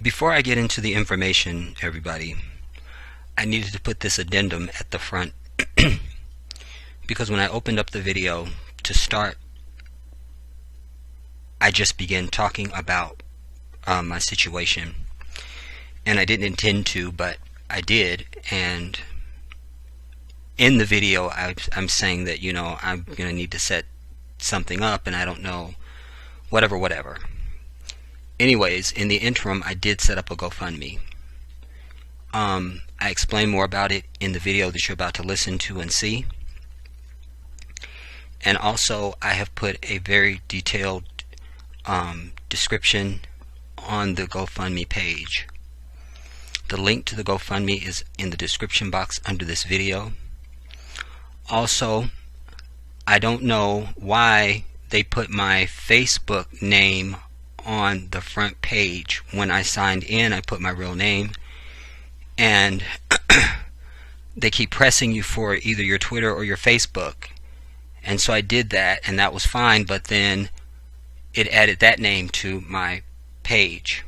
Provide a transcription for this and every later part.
Before I get into the information, everybody, I needed to put this addendum at the front because when I opened up the video to start, I just began talking about my situation, and I didn't intend to, but I did. And in the video, I'm saying that, I'm going to need to set something up, and I don't know, whatever. Anyways, in the interim, I did set up a GoFundMe. I explain more about it in the video that you're about to listen to and see. And also, I have put a very detailed description on the GoFundMe page. The link to the GoFundMe is in the description box under this video. Also, I don't know why they put my Facebook name on the front page. When I signed in, I put my real name, and they keep pressing you for either your Twitter or your Facebook, and so I did that, and that was fine, but then it added that name to my page,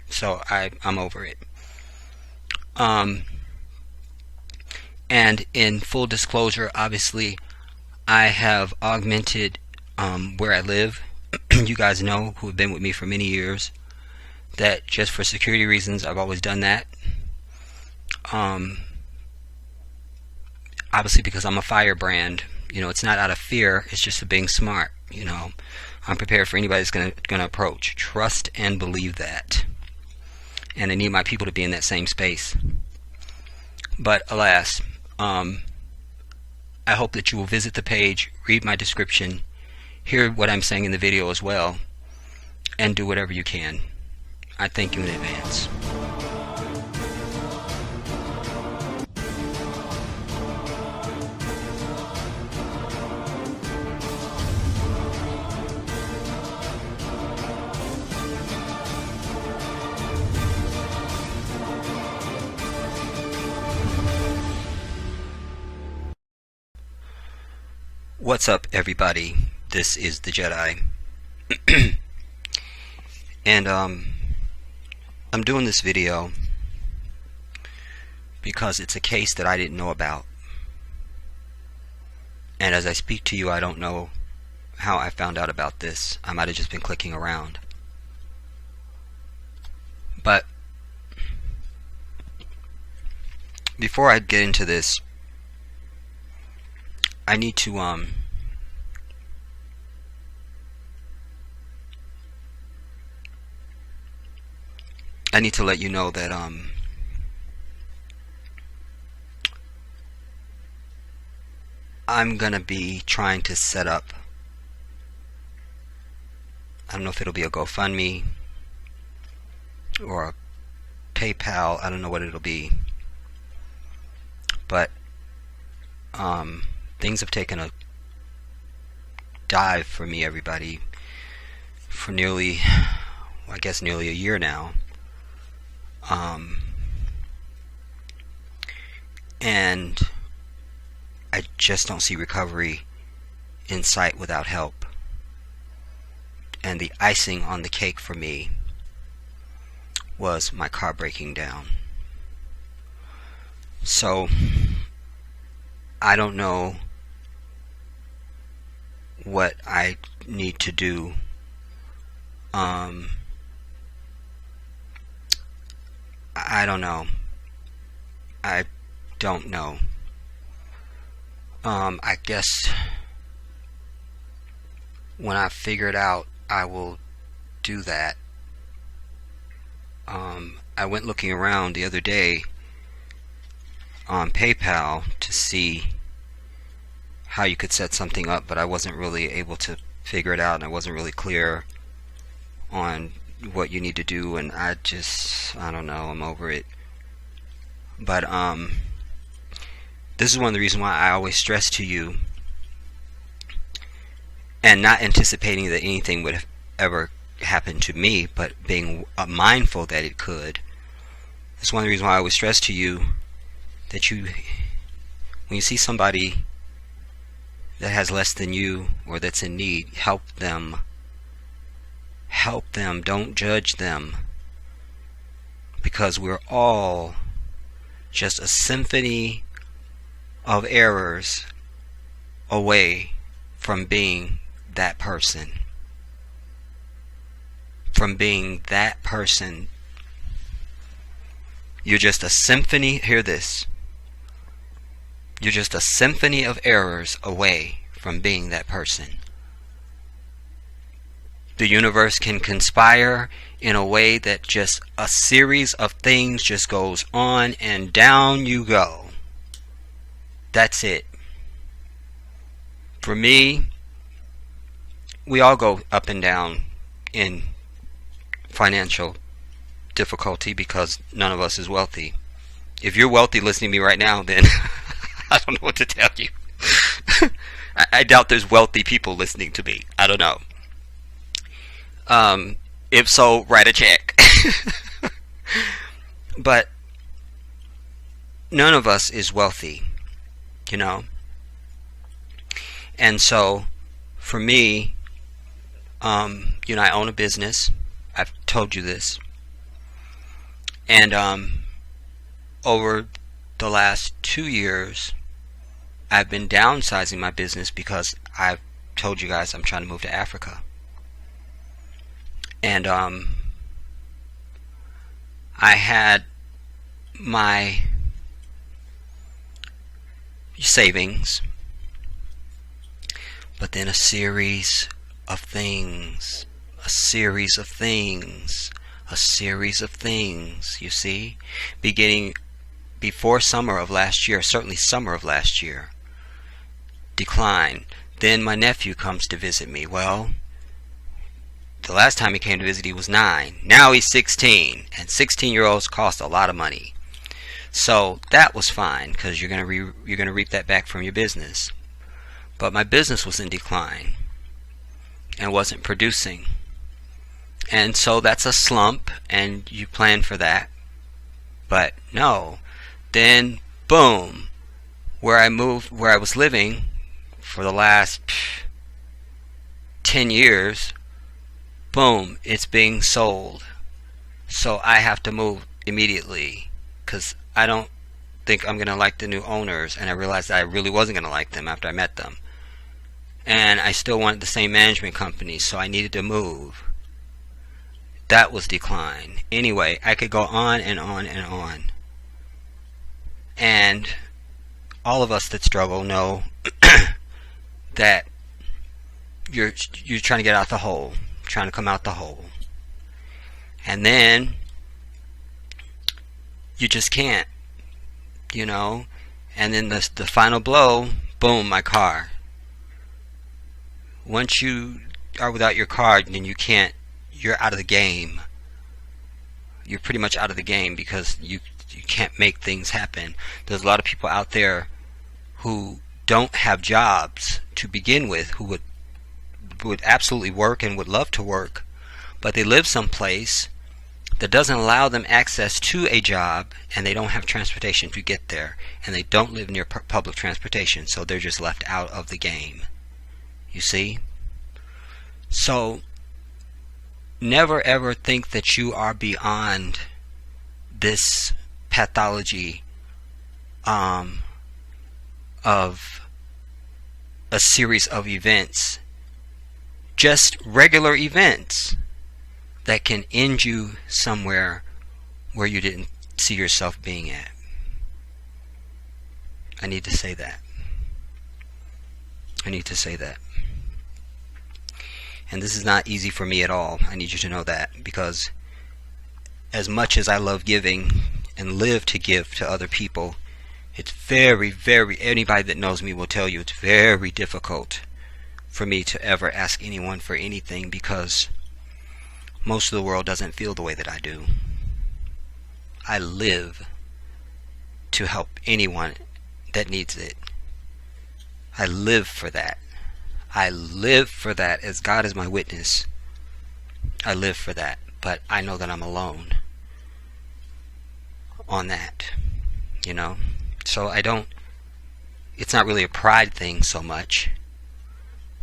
so I'm over it. And in full disclosure, obviously I have augmented where I live. You guys know, who have been with me for many years, that just for security reasons I've always done that. Obviously because I'm a firebrand, it's not out of fear, it's just being smart. I'm prepared for anybody that's gonna approach. Trust and believe that. And I need my people to be in that same space. But alas, I hope that you will visit the page, read my description, hear what I'm saying in the video as well, and do whatever you can. I thank you in advance. What's up, everybody? This is the Jedi. And I'm doing this video because it's a case that I didn't know about, and as I speak to you, I don't know how I found out about this. I might have just been clicking around. But before I get into this, I need to let you know that I'm gonna be trying to set up, I don't know if it'll be a GoFundMe or a PayPal, I don't know what it'll be, but things have taken a dive for me, everybody, for nearly a year now. And I just don't see recovery in sight without help. And the icing on the cake for me was my car breaking down. So I don't know what I need to do. I don't know. I don't know. I guess when I figure it out, I will do that. I went looking around the other day on PayPal to see how you could set something up, but I wasn't really able to figure it out, and I wasn't really clear on what you need to do, and I don't know, I'm over it. But this is one of the reasons why I always stress to you, and not anticipating that anything would ever happen to me, but being mindful that it could. It's one of the reasons why I always stress to you that when you see somebody that has less than you or that's in need, help them. Help them. Don't judge them. because we're all just a symphony of errors away from being that person. From being that person. You're just a symphony, hear this. You're just a symphony of errors away from being that person. The universe can conspire in a way that just a series of things just goes on and down you go. That's it. For me, we all go up and down in financial difficulty because none of us is wealthy. If you're wealthy listening to me right now, then I don't know what to tell you. I doubt there's wealthy people listening to me. I don't know. If so, write a check. But none of us is wealthy, you know. And so, for me, you know, I own a business. I've told you this. And over the last 2 years, I've been downsizing my business because I've told you guys I'm trying to move to Africa. And I had my savings, but then a series of things, you see, beginning before summer of last year, certainly summer of last year, decline. Then my nephew comes to visit me. Well, the last time he came to visit, he was 9. Now he's 16, and 16-year-olds cost a lot of money. So that was fine, because you're gonna reap that back from your business. But my business was in decline and wasn't producing, and so that's a slump, and you plan for that. But no, then boom, where I was living for the last 10 years. Boom, it's being sold. So I have to move immediately because I don't think I'm going to like the new owners, and I realized that I really wasn't going to like them after I met them. And I still wanted the same management company, so I needed to move. That was decline. Anyway, I could go on and on and on. And all of us that struggle know that you're trying to get out the hole. Trying to come out the hole, and then you just can't, you know. And then the final blow, boom, my car. Once you are without your car, then you can't, you're out of the game. You're pretty much out of the game because you can't make things happen. There's a lot of people out there who don't have jobs to begin with, who would absolutely work and would love to work, but they live someplace that doesn't allow them access to a job, and they don't have transportation to get there, and they don't live near public transportation, so they're just left out of the game. You see? So never ever think that you are beyond this pathology of a series of events, just regular events that can end you somewhere where you didn't see yourself being at. I need to say that. I need to say that. And this is not easy for me at all. I need you to know that, because as much as I love giving and live to give to other people, it's very, anybody that knows me will tell you it's very difficult for me to ever ask anyone for anything, because most of the world doesn't feel the way that I do. I live to help anyone that needs it. I live for that. I live for that, as God is my witness. I live for that, but I know that I'm alone on that, you know. So it's not really a pride thing so much.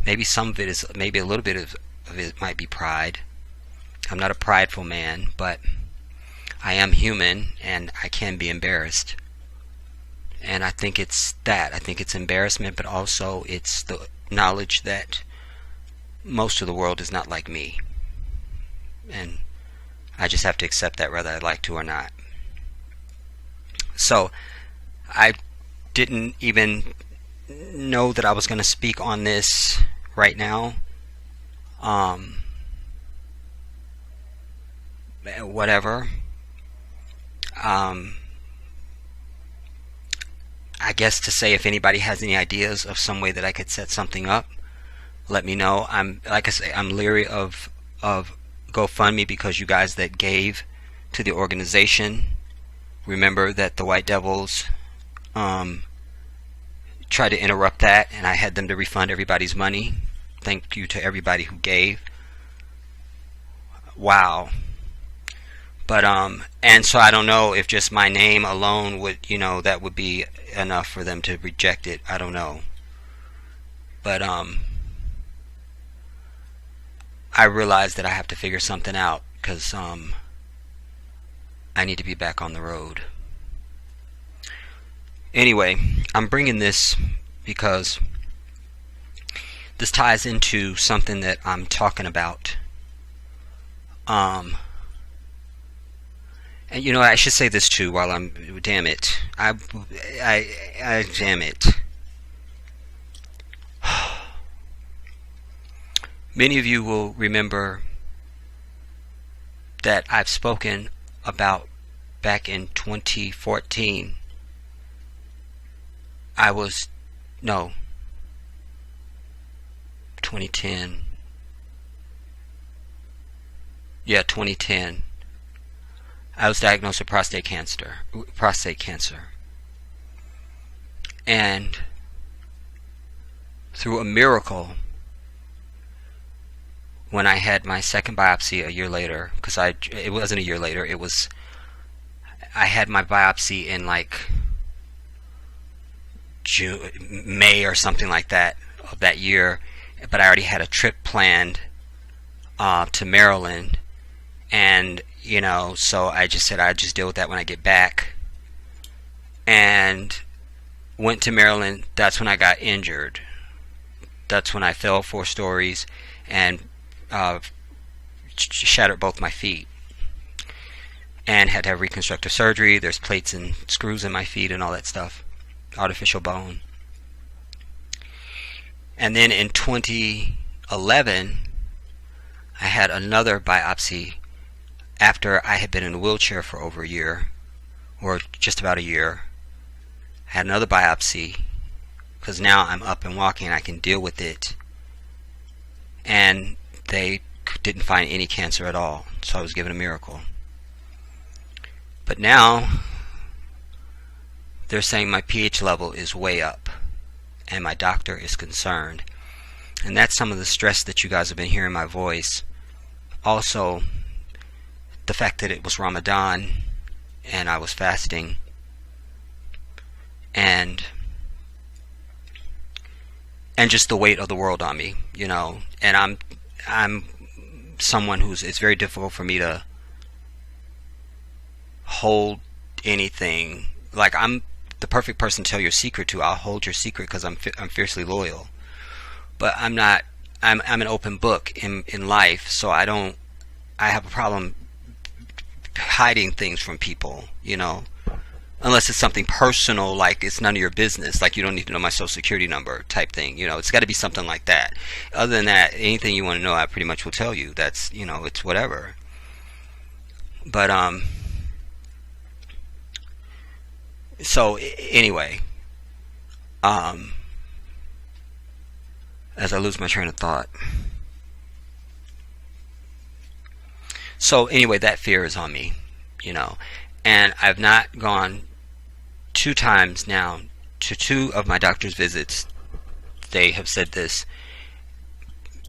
Maybe some of it is, maybe a little bit of it might be pride. I'm not a prideful man, but I am human and I can be embarrassed. And I think it's that. I think it's embarrassment, but also it's the knowledge that most of the world is not like me. And I just have to accept that whether I'd like to or not. So I didn't even know that I was going to speak on this right now. Whatever. I guess to say, if anybody has any ideas of some way that I could set something up, let me know. Like I say, I'm leery of GoFundMe because you guys that gave to the organization, remember that the White Devils tried to interrupt that, and I had them to refund everybody's money. Thank you to everybody who gave. Wow. But and so I don't know if just my name alone would, that would be enough for them to reject it. I don't know. But I realize that I have to figure something out because I need to be back on the road. Anyway, I'm bringing this because this ties into something that I'm talking about. And I should say this too while I'm, damn it. I damn it. Many of you will remember that I've spoken about back in 2014. 2010. Yeah, 2010. I was diagnosed with prostate cancer. And through a miracle, when I had my second biopsy a year later, because it wasn't a year later, I had my biopsy in like May or something like that of that year, but I already had a trip planned to Maryland, and so I just said I'd just deal with that when I get back, and went to Maryland. That's when I got injured. That's when I fell 4 stories and shattered both my feet, and had to have reconstructive surgery. There's plates and screws in my feet and all that stuff, artificial bone. And then in 2011 I had another biopsy after I had been in a wheelchair for over a year, or just about a year. I had another biopsy because now I'm up and walking and I can deal with it, and they didn't find any cancer at all, so I was given a miracle. But now they're saying my pH level is way up and my doctor is concerned, and that's some of the stress that you guys have been hearing my voice. Also, the fact that it was Ramadan and I was fasting, and just the weight of the world on me, and I'm someone it's very difficult for me to hold anything. Like, I'm the perfect person to tell your secret to. I'll hold your secret because I'm fiercely loyal, but I'm not. I'm an open book in life, so I have a problem hiding things from people, unless it's something personal, like it's none of your business, like you don't need to know my social security number type thing. It's got to be something like that. Other than that, anything you want to know, I pretty much will tell you. That's, it's whatever. But so anyway, as I lose my train of thought. So anyway, that fear is on me, and I've not gone 2 times now to 2 of my doctor's visits. They have said this,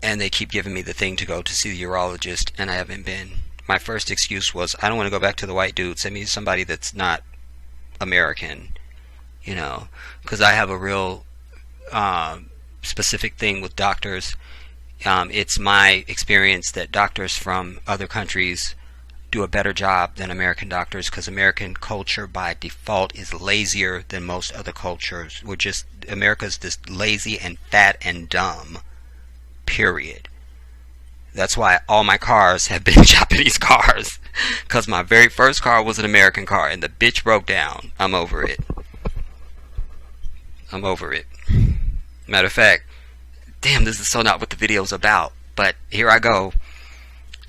and they keep giving me the thing to go to see the urologist, and I haven't been. My first excuse was, I don't want to go back to the white dude. Send me somebody that's not American, because I have a real specific thing with doctors. It's my experience that doctors from other countries do a better job than American doctors, because American culture by default is lazier than most other cultures. America's just lazy and fat and dumb. Period. That's why all my cars have been Japanese cars. Because my very first car was an American car and the bitch broke down. I'm over it. I'm over it. Matter of fact, damn, this is so not what the video's about. But here I go.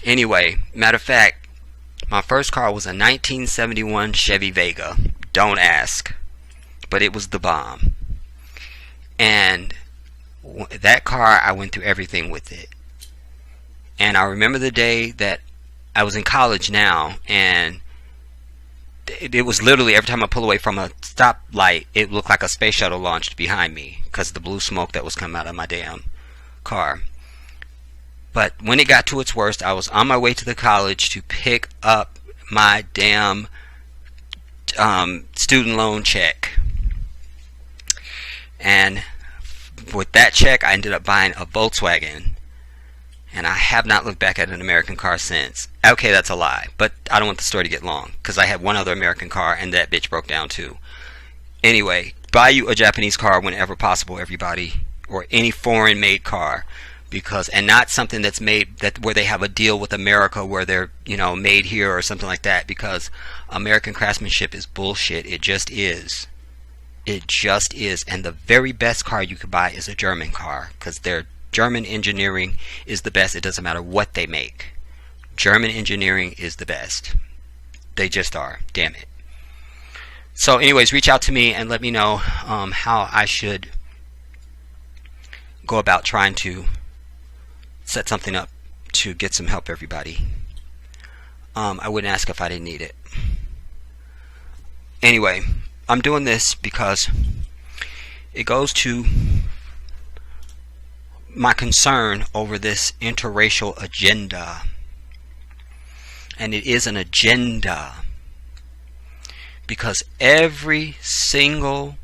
Anyway, matter of fact, my first car was a 1971 Chevy Vega. Don't ask. But it was the bomb. And that car, I went through everything with it. And I remember the day that I was in college now, and it was literally every time I pull away from a stoplight, it looked like a space shuttle launched behind me because of the blue smoke that was coming out of my damn car. But when it got to its worst, I was on my way to the college to pick up my damn student loan check. And with that check, I ended up buying a Volkswagen. And I have not looked back at an American car since. Okay, that's a lie. But I don't want the story to get long, because I had one other American car, and that bitch broke down too. Anyway, buy you a Japanese car whenever possible, everybody. Or any foreign-made car. And not something that's made where they have a deal with America where they're, made here or something like that. Because American craftsmanship is bullshit. It just is. It just is. And the very best car you could buy is a German car, because their German engineering is the best. It doesn't matter what they make. German engineering is the best. They just are. Damn it. So anyways, reach out to me and let me know how I should go about trying to set something up to get some help, everybody. I wouldn't ask if I didn't need it. Anyway, I'm doing this because it goes to my concern over this interracial agenda. And it is an agenda, because every single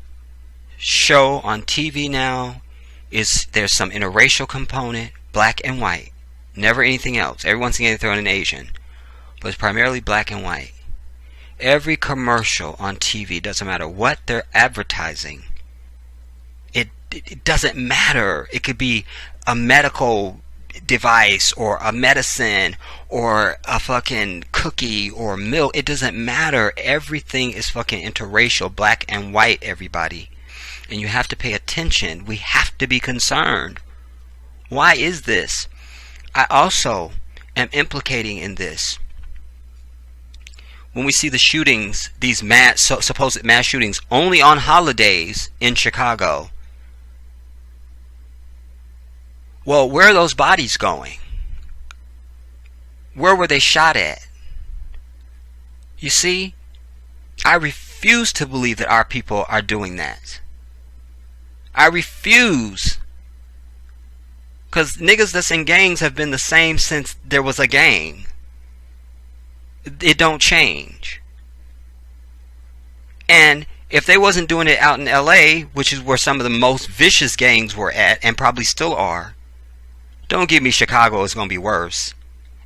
show on TV now there's some interracial component, black and white, never anything else. Every once in a while they throw in an Asian, but it's primarily black and white. Every commercial on TV, doesn't matter what they're advertising, it doesn't matter. It could be a medical device or a medicine or a fucking cookie or milk. It doesn't matter. Everything is fucking interracial, black and white, everybody. And you have to pay attention. We have to be concerned. Why is this? I also am implicating in this. When we see the shootings, these supposed mass shootings only on holidays in Chicago, well, where are those bodies going? Where were they shot at? You see, I refuse to believe that our people are doing that. I refuse. Because niggas that's in gangs have been the same since there was a gang. It don't change. And if they wasn't doing it out in LA, which is where some of the most vicious gangs were at, and probably still are, don't give me Chicago is going to be worse.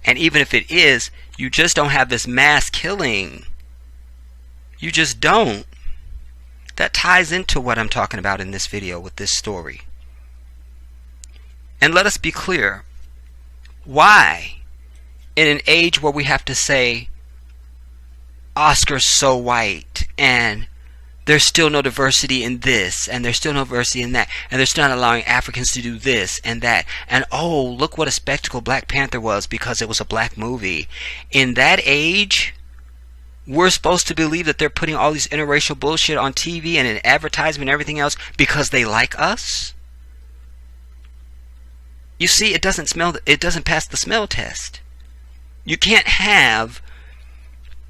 And even if it is, you just don't have this mass killing. You just don't. That ties into what I'm talking about in this video with this story. And let us be clear. Why, in an age where we have to say Oscar's so white, and there's still no diversity in this, and there's still no diversity in that, and they're still not allowing Africans to do this and that, and oh, look what a spectacle Black Panther was because it was a black movie. In that age, we're supposed to believe that they're putting all these interracial bullshit on TV and in advertisement and everything else because they like us? You see, it doesn't pass the smell test. You can't have,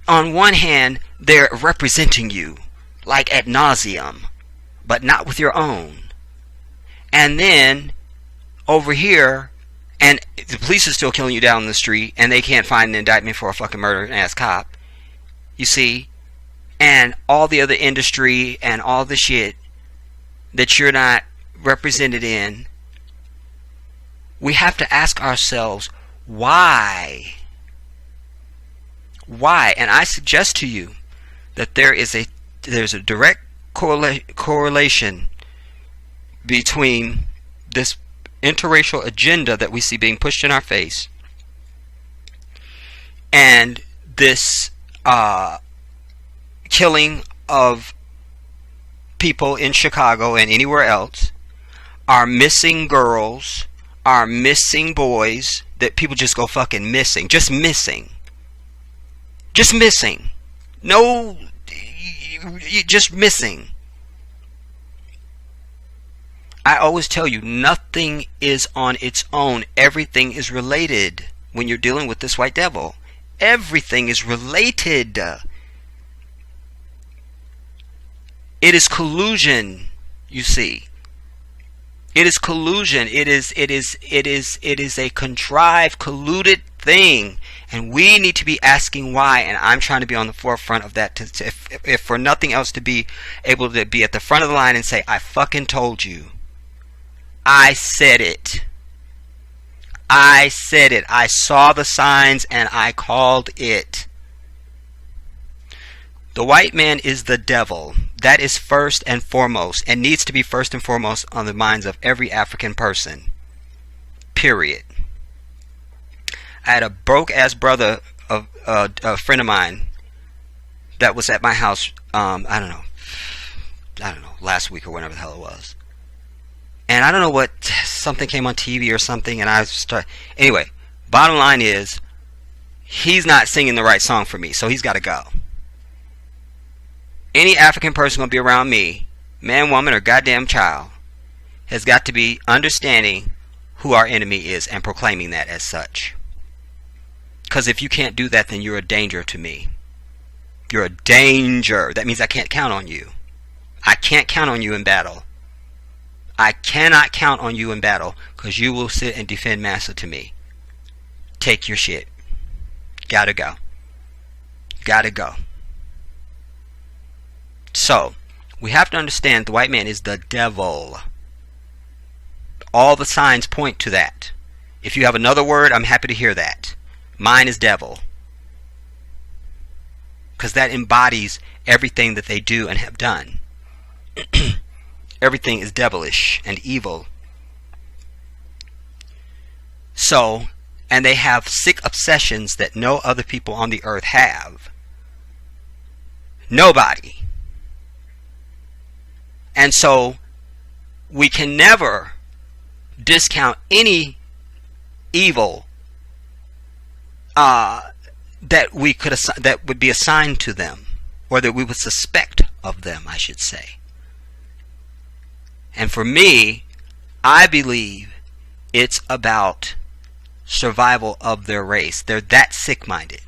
on one hand, they're representing you like ad nauseum, but not with your own. And then over here, and the police are still killing you down the street, and they can't find an indictment for a fucking murdering ass cop. You see, and all the other industry and all the shit that you're not represented in. We have to ask ourselves, why? why. And I suggest to you that there's a direct correlation between this interracial agenda that we see being pushed in our face and this killing of people in Chicago and anywhere else, our missing girls, our missing boys that people just go fucking missing. Just missing. Just missing. No, just missing. I always tell you, nothing is on its own. Everything is related when you're dealing with this white devil. Everything is related. It is collusion, you see. It is collusion. It is a contrived, colluded thing. And we need to be asking why, and I'm trying to be on the forefront of that, if for nothing else, to be able to be at the front of the line and say, I fucking told you. I said it. I said it. I saw the signs and I called it. The white man is the devil. That is first and foremost, and needs to be first and foremost on the minds of every African person. Period. I had a broke-ass brother, a friend of mine, that was at my house, I don't know, last week or whenever the hell it was. And I don't know what, something came on TV or something, and anyway, bottom line is, he's not singing the right song for me, so he's got to go. Any African person going to be around me, man, woman, or goddamn child, has got to be understanding who our enemy is and proclaiming that as such. Because if you can't do that, then you're a danger to me. You're a danger. That means I can't count on you. I can't count on you in battle. I cannot count on you in battle, because you will sit and defend Massa to me. Take your shit. Gotta go. Gotta go. So, we have to understand the white man is the devil. All the signs point to that. If you have another word, I'm happy to hear that. Mine is devil. Because that embodies everything that they do and have done. Everything is devilish and evil. So, and they have sick obsessions that no other people on the earth have. Nobody. And so, we can never discount any evil that would be assigned to them, or that we would suspect of them, I should say. And for me, I believe it's about survival of their race. They're that sick-minded.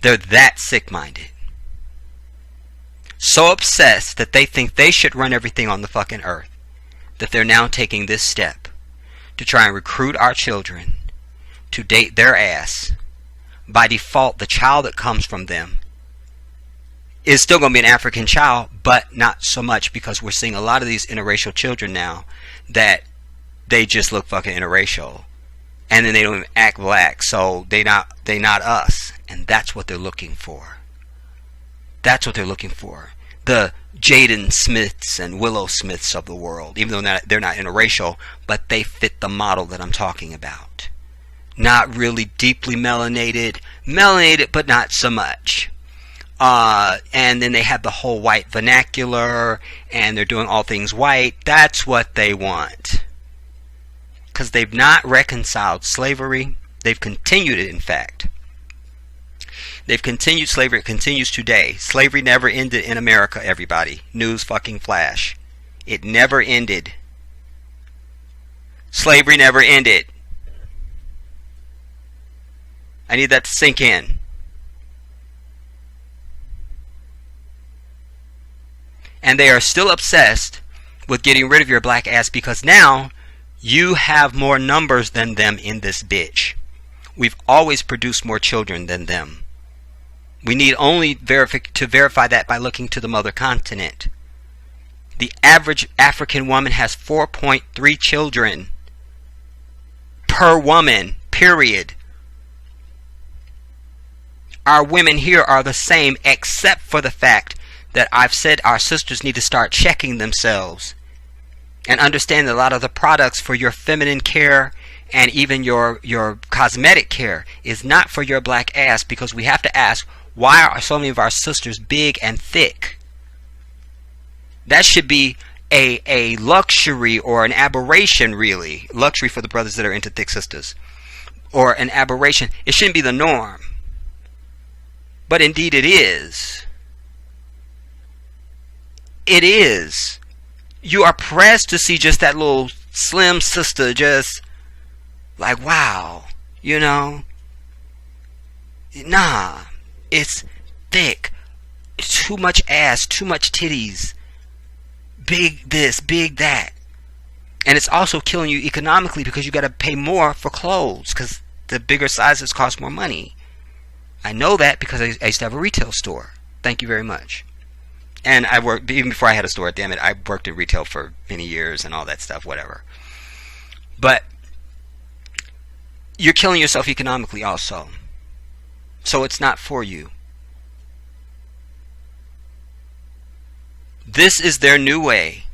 They're that sick-minded. So obsessed that they think they should run everything on the fucking earth, that they're now taking this step to try and recruit our children to date their ass. By default, the child that comes from them is still going to be an African child, but not so much, because we're seeing a lot of these interracial children now that they just look fucking interracial, and then they don't even act black, so they not us, and that's what they're looking for. That's what they're looking for. The Jaden Smiths and Willow Smiths of the world, even though they're not interracial, but they fit the model that I'm talking about. Not really deeply melanated, but not so much. And then they have the whole white vernacular, and they're doing all things white. That's what they want. Because they've not reconciled slavery. They've continued it, in fact. They've continued slavery. It continues today. Slavery never ended in America, everybody. News fucking flash. It never ended. Slavery never ended. I need that to sink in. And they are still obsessed with getting rid of your black ass, because now you have more numbers than them in this bitch. We've always produced more children than them. We need only to verify that by looking to the mother continent. The average African woman has 4.3 children per woman, period. Our women here are the same, except for the fact that I've said our sisters need to start checking themselves and understand that a lot of the products for your feminine care and even your cosmetic care is not for your black ass, because we have to ask, why are so many of our sisters big and thick? That should be a luxury or an aberration, really. Luxury for the brothers that are into thick sisters. Or an aberration. It shouldn't be the norm. But indeed it is. It is. You are pressed to see just that little slim sister, just like, wow, you know. Nah, it's thick. Too much ass, too much titties. Big this, big that. And it's also killing you economically, because you got to pay more for clothes, because the bigger sizes cost more money. I know that because I used to have a retail store. Thank you very much. And I worked, even before I had a store, damn it, I worked in retail for many years and all that stuff, whatever. But you're killing yourself economically also. So it's not for you. This is their new way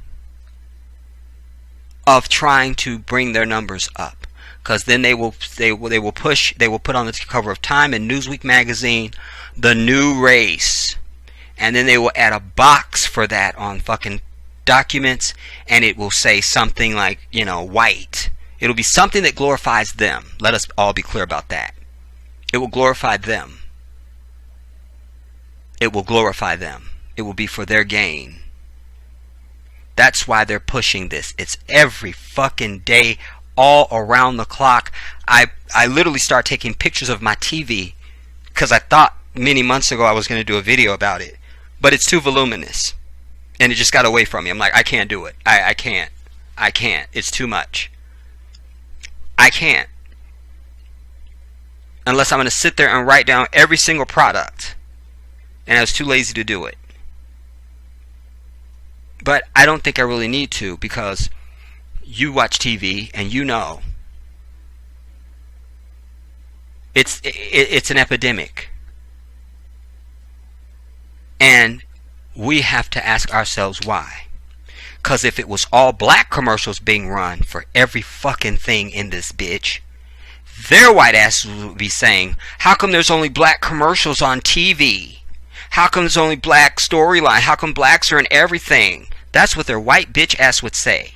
of trying to bring their numbers up, because then they will put on the cover of Time and Newsweek magazine the new race, and then they will add a box for that on fucking documents, and it will say something like, you know, white. It'll be something that glorifies them. Let us all be clear about that. It will glorify them. It will glorify them. It will be for their gain. That's why they're pushing this. It's every fucking day, all around the clock. I literally start taking pictures of my TV because I thought many months ago I was going to do a video about it, but it's too voluminous and it just got away from me. I'm like, I can't do it. I can't. It's too much. I can't. Unless I'm going to sit there and write down every single product, and I was too lazy to do it. But I don't think I really need to, because you watch TV and you know it's an epidemic. And we have to ask ourselves why. Because if it was all black commercials being run for every fucking thing in this bitch, their white asses would be saying, how come there's only black commercials on TV? How come there's only black storyline? How come blacks are in everything? That's what their white bitch ass would say.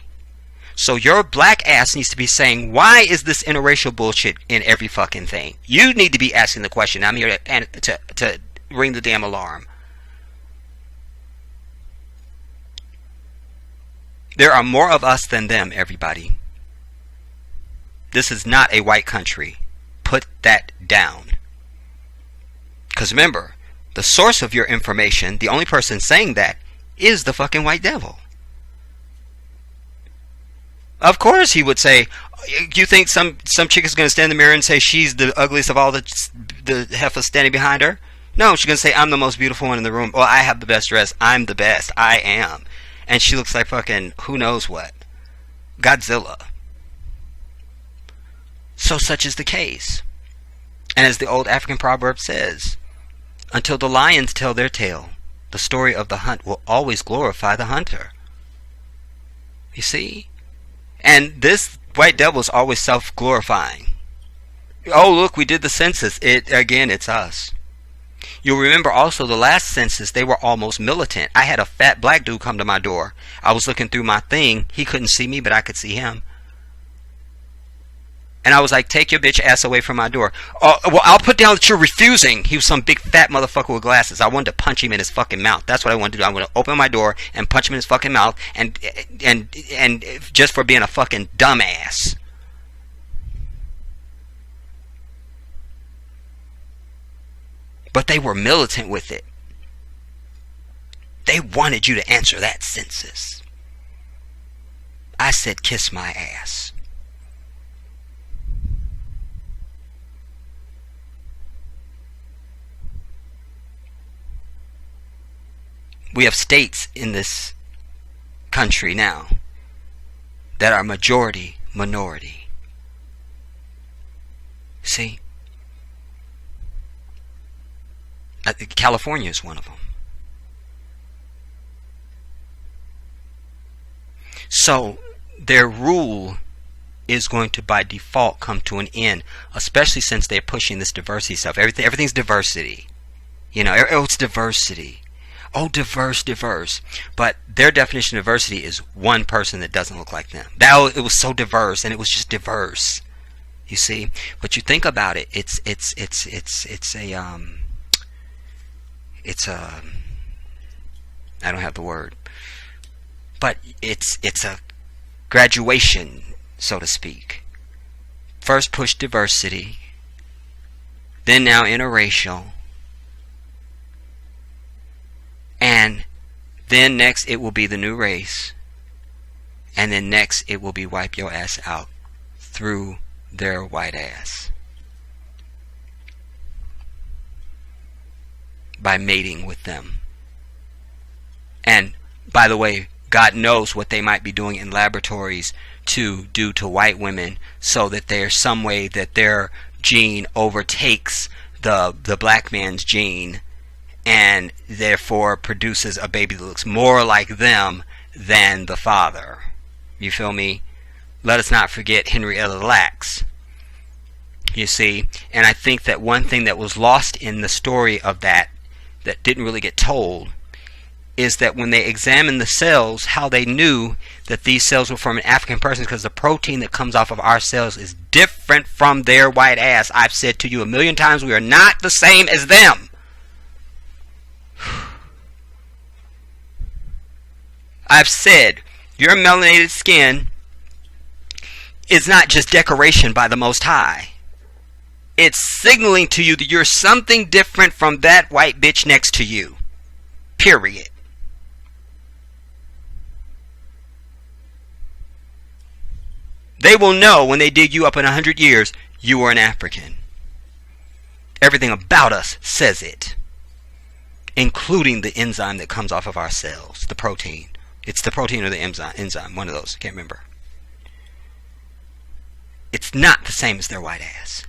So your black ass needs to be saying, why is this interracial bullshit in every fucking thing? You need to be asking the question. I'm here to ring the damn alarm. There are more of us than them, everybody. This is not a white country. Put that down. Because remember, the source of your information, the only person saying that, is the fucking white devil. Of course he would say, you think some chick is going to stand in the mirror and say she's the ugliest of all the heifers standing behind her? No, she's going to say, I'm the most beautiful one in the room. Well, I have the best dress. I'm the best. I am. And she looks like fucking who knows what. Godzilla. So such is the case. And as the old African proverb says, until the lions tell their tale, the story of the hunt will always glorify the hunter. You see? And this white devil is always self-glorifying. Oh, look, we did the census. It's us. You'll remember also the last census, they were almost militant. I had a fat black dude come to my door. I was looking through my thing. He couldn't see me, but I could see him. And I was like, take your bitch ass away from my door. Well, I'll put down that you're refusing. He was some big fat motherfucker with glasses. I wanted to punch him in his fucking mouth. That's what I wanted to do. I'm going to open my door and punch him in his fucking mouth, and just for being a fucking dumbass. But they were militant with it. They wanted you to answer that census. I said, kiss my ass. We have states in this country now that are majority minority. See? California is one of them. So their rule is going to by default come to an end, especially since they're pushing this diversity stuff. Everything's diversity. You know, oh, it's diversity. Oh, diverse. But their definition of diversity is one person that doesn't look like them. It was so diverse, and it was just diverse. You see, but you think about it. It's a I don't have the word, but it's a graduation, so to speak. First push diversity, then now interracial, and then next it will be the new race, and then next it will be wipe your ass out through their white ass by mating with them. And by the way, God knows what they might be doing in laboratories to do to white women, so that there's some way that their gene overtakes the black man's gene, and therefore produces a baby that looks more like them than the father. You feel me? Let us not forget Henrietta Lacks. You see? And I think that one thing that was lost in the story of that didn't really get told, is that when they examined the cells, how they knew that these cells were from an African person, because the protein that comes off of our cells is different from their white ass. I've said to you a million times, we are not the same as them. I've said your melanated skin is not just decoration by the Most High. It's signaling to you that you're something different from that white bitch next to you. Period. They will know when they dig you up in 100 years, you are an African. Everything about us says it, including the enzyme that comes off of our cells, the protein. It's the protein or the enzyme, one of those, I can't remember. It's not the same as their white ass.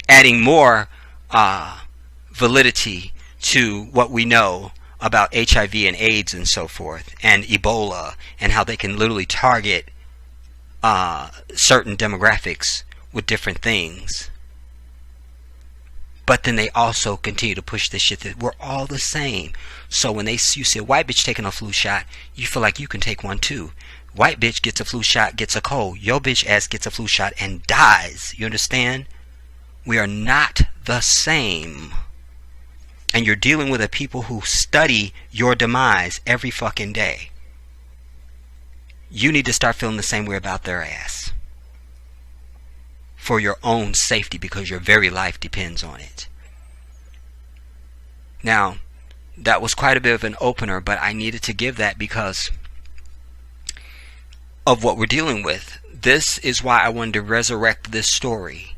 Adding more validity to what we know about HIV and AIDS and so forth, and Ebola, and how they can literally target certain demographics with different things. But then they also continue to push this shit that we're all the same. So when you see a white bitch taking a flu shot, you feel like you can take one too. White bitch gets a flu shot, gets a cold. Your bitch ass gets a flu shot and dies. You understand? We are not the same. And you're dealing with a people who study your demise every fucking day. You need to start feeling the same way about their ass, for your own safety, because your very life depends on it. Now, that was quite a bit of an opener, but I needed to give that because of what we're dealing with. This is why I wanted to resurrect this story.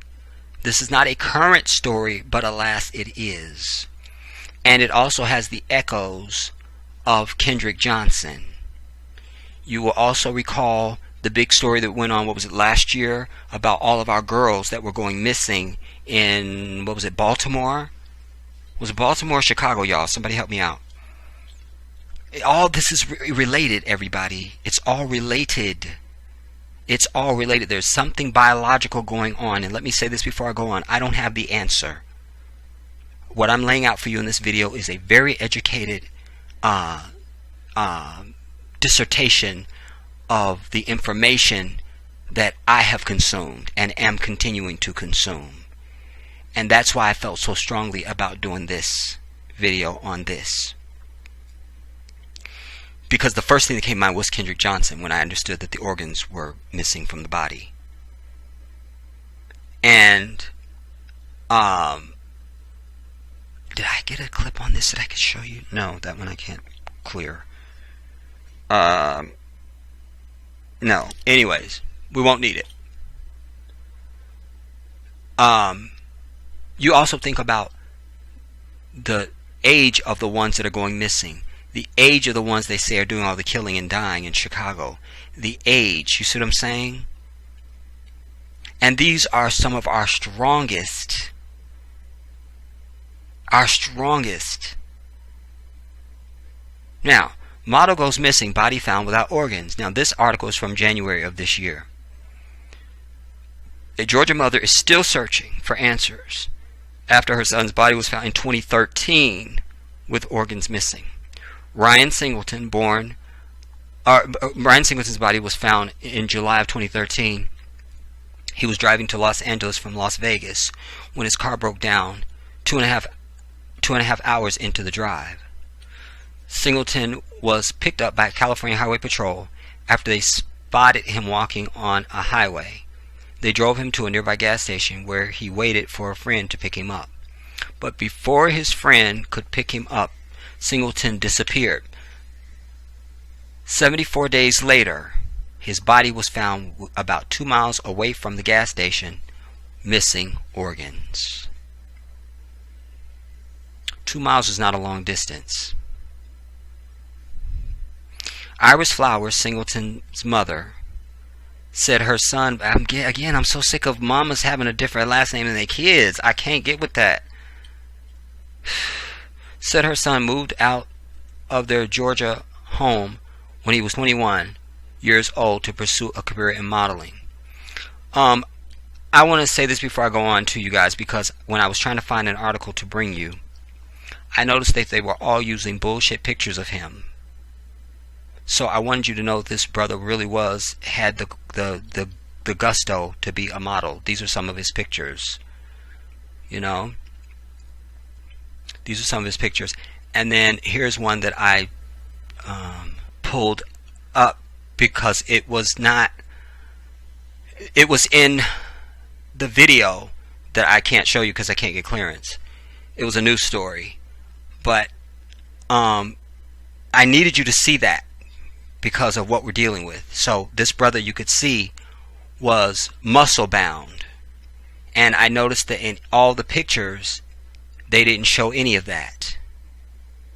This is not a current story, but alas, it is. And it also has the echoes of Kendrick Johnson. You will also recall the big story that went on, what was it, last year, about all of our girls that were going missing in, what was it, Baltimore? Was it Baltimore or Chicago, y'all? Somebody help me out. All this is related, everybody. It's all related. It's all related. There's something biological going on. And let me say this before I go on. I don't have the answer. What I'm laying out for you in this video is a very educated dissertation of the information that I have consumed and am continuing to consume. And that's why I felt so strongly about doing this video on this. Because the first thing that came to mind was Kendrick Johnson, when I understood that the organs were missing from the body. And did I get a clip on this that I could show you? No, that one I can't clear. No. Anyways, we won't need it. You also think about the age of the ones that are going missing. The age of the ones they say are doing all the killing and dying in Chicago. The age, you see what I'm saying? And these are some of our strongest Our strongest. Now, model goes missing, body found without organs. Now, this article is from January of this year. A Georgia mother is still searching for answers after her son's body was found in 2013 with organs missing. Ryan Singleton's body was found in July of 2013. He was driving to Los Angeles from Las Vegas when his car broke down two and a half hours into the drive. Singleton was picked up by California Highway Patrol after they spotted him walking on a highway. They drove him to a nearby gas station where he waited for a friend to pick him up. But before his friend could pick him up, Singleton disappeared. 74 days later, his body was found about 2 miles away from the gas station, missing organs. 2 miles is not a long distance. Iris Flowers, Singleton's mother, said her son, I'm so sick of mamas having a different last name than their kids. I can't get with that. Said her son moved out of their Georgia home when he was 21 years old to pursue a career in modeling. I want to say this before I go on to you guys, because when I was trying to find an article to bring you, I noticed that they were all using bullshit pictures of him. So I wanted you to know this brother really had the gusto to be a model. These are some of his pictures. You know? These are some of his pictures. And then here's one that I pulled up because it was in the video that I can't show you because I can't get clearance. It was a news story. But I needed you to see that because of what we're dealing with. So this brother, you could see, was muscle bound. And I noticed that in all the pictures, they didn't show any of that.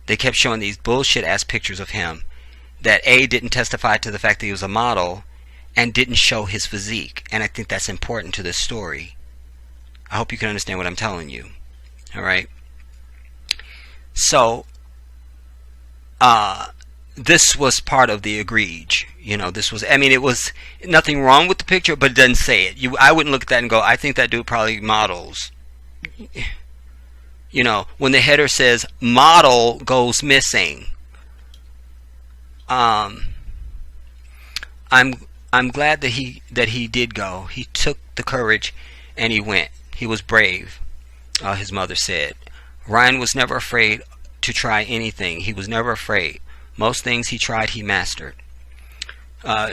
They kept showing these bullshit ass pictures of him that didn't testify to the fact that he was a model and didn't show his physique. And I think that's important to this story. I hope you can understand what I'm telling you. Alright? So, this was part of the egregious. You know, this was, it was nothing wrong with the picture, but it doesn't say it. I wouldn't look at that and go, I think that dude probably models. You know, when the header says model goes missing, I'm glad that he did go. He took the courage and he went. He was brave, his mother said. Ryan was never afraid to try anything. He was never afraid. Most things he tried, he mastered.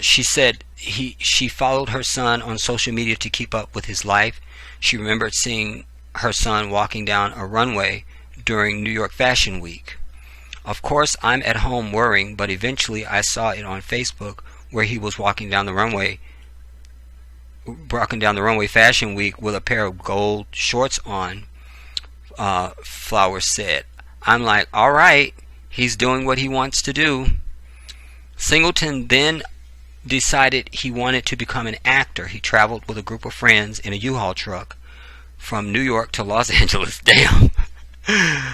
She said she followed her son on social media to keep up with his life. She remembered seeing her son walking down a runway during New York Fashion Week. Of course, I'm at home worrying, but eventually I saw it on Facebook where he was walking down the runway Fashion Week with a pair of gold shorts on, Flowers said. I'm like, alright, he's doing what he wants to do. Singleton then decided he wanted to become an actor. He traveled with a group of friends in a U-Haul truck from New York to Los Angeles. Damn.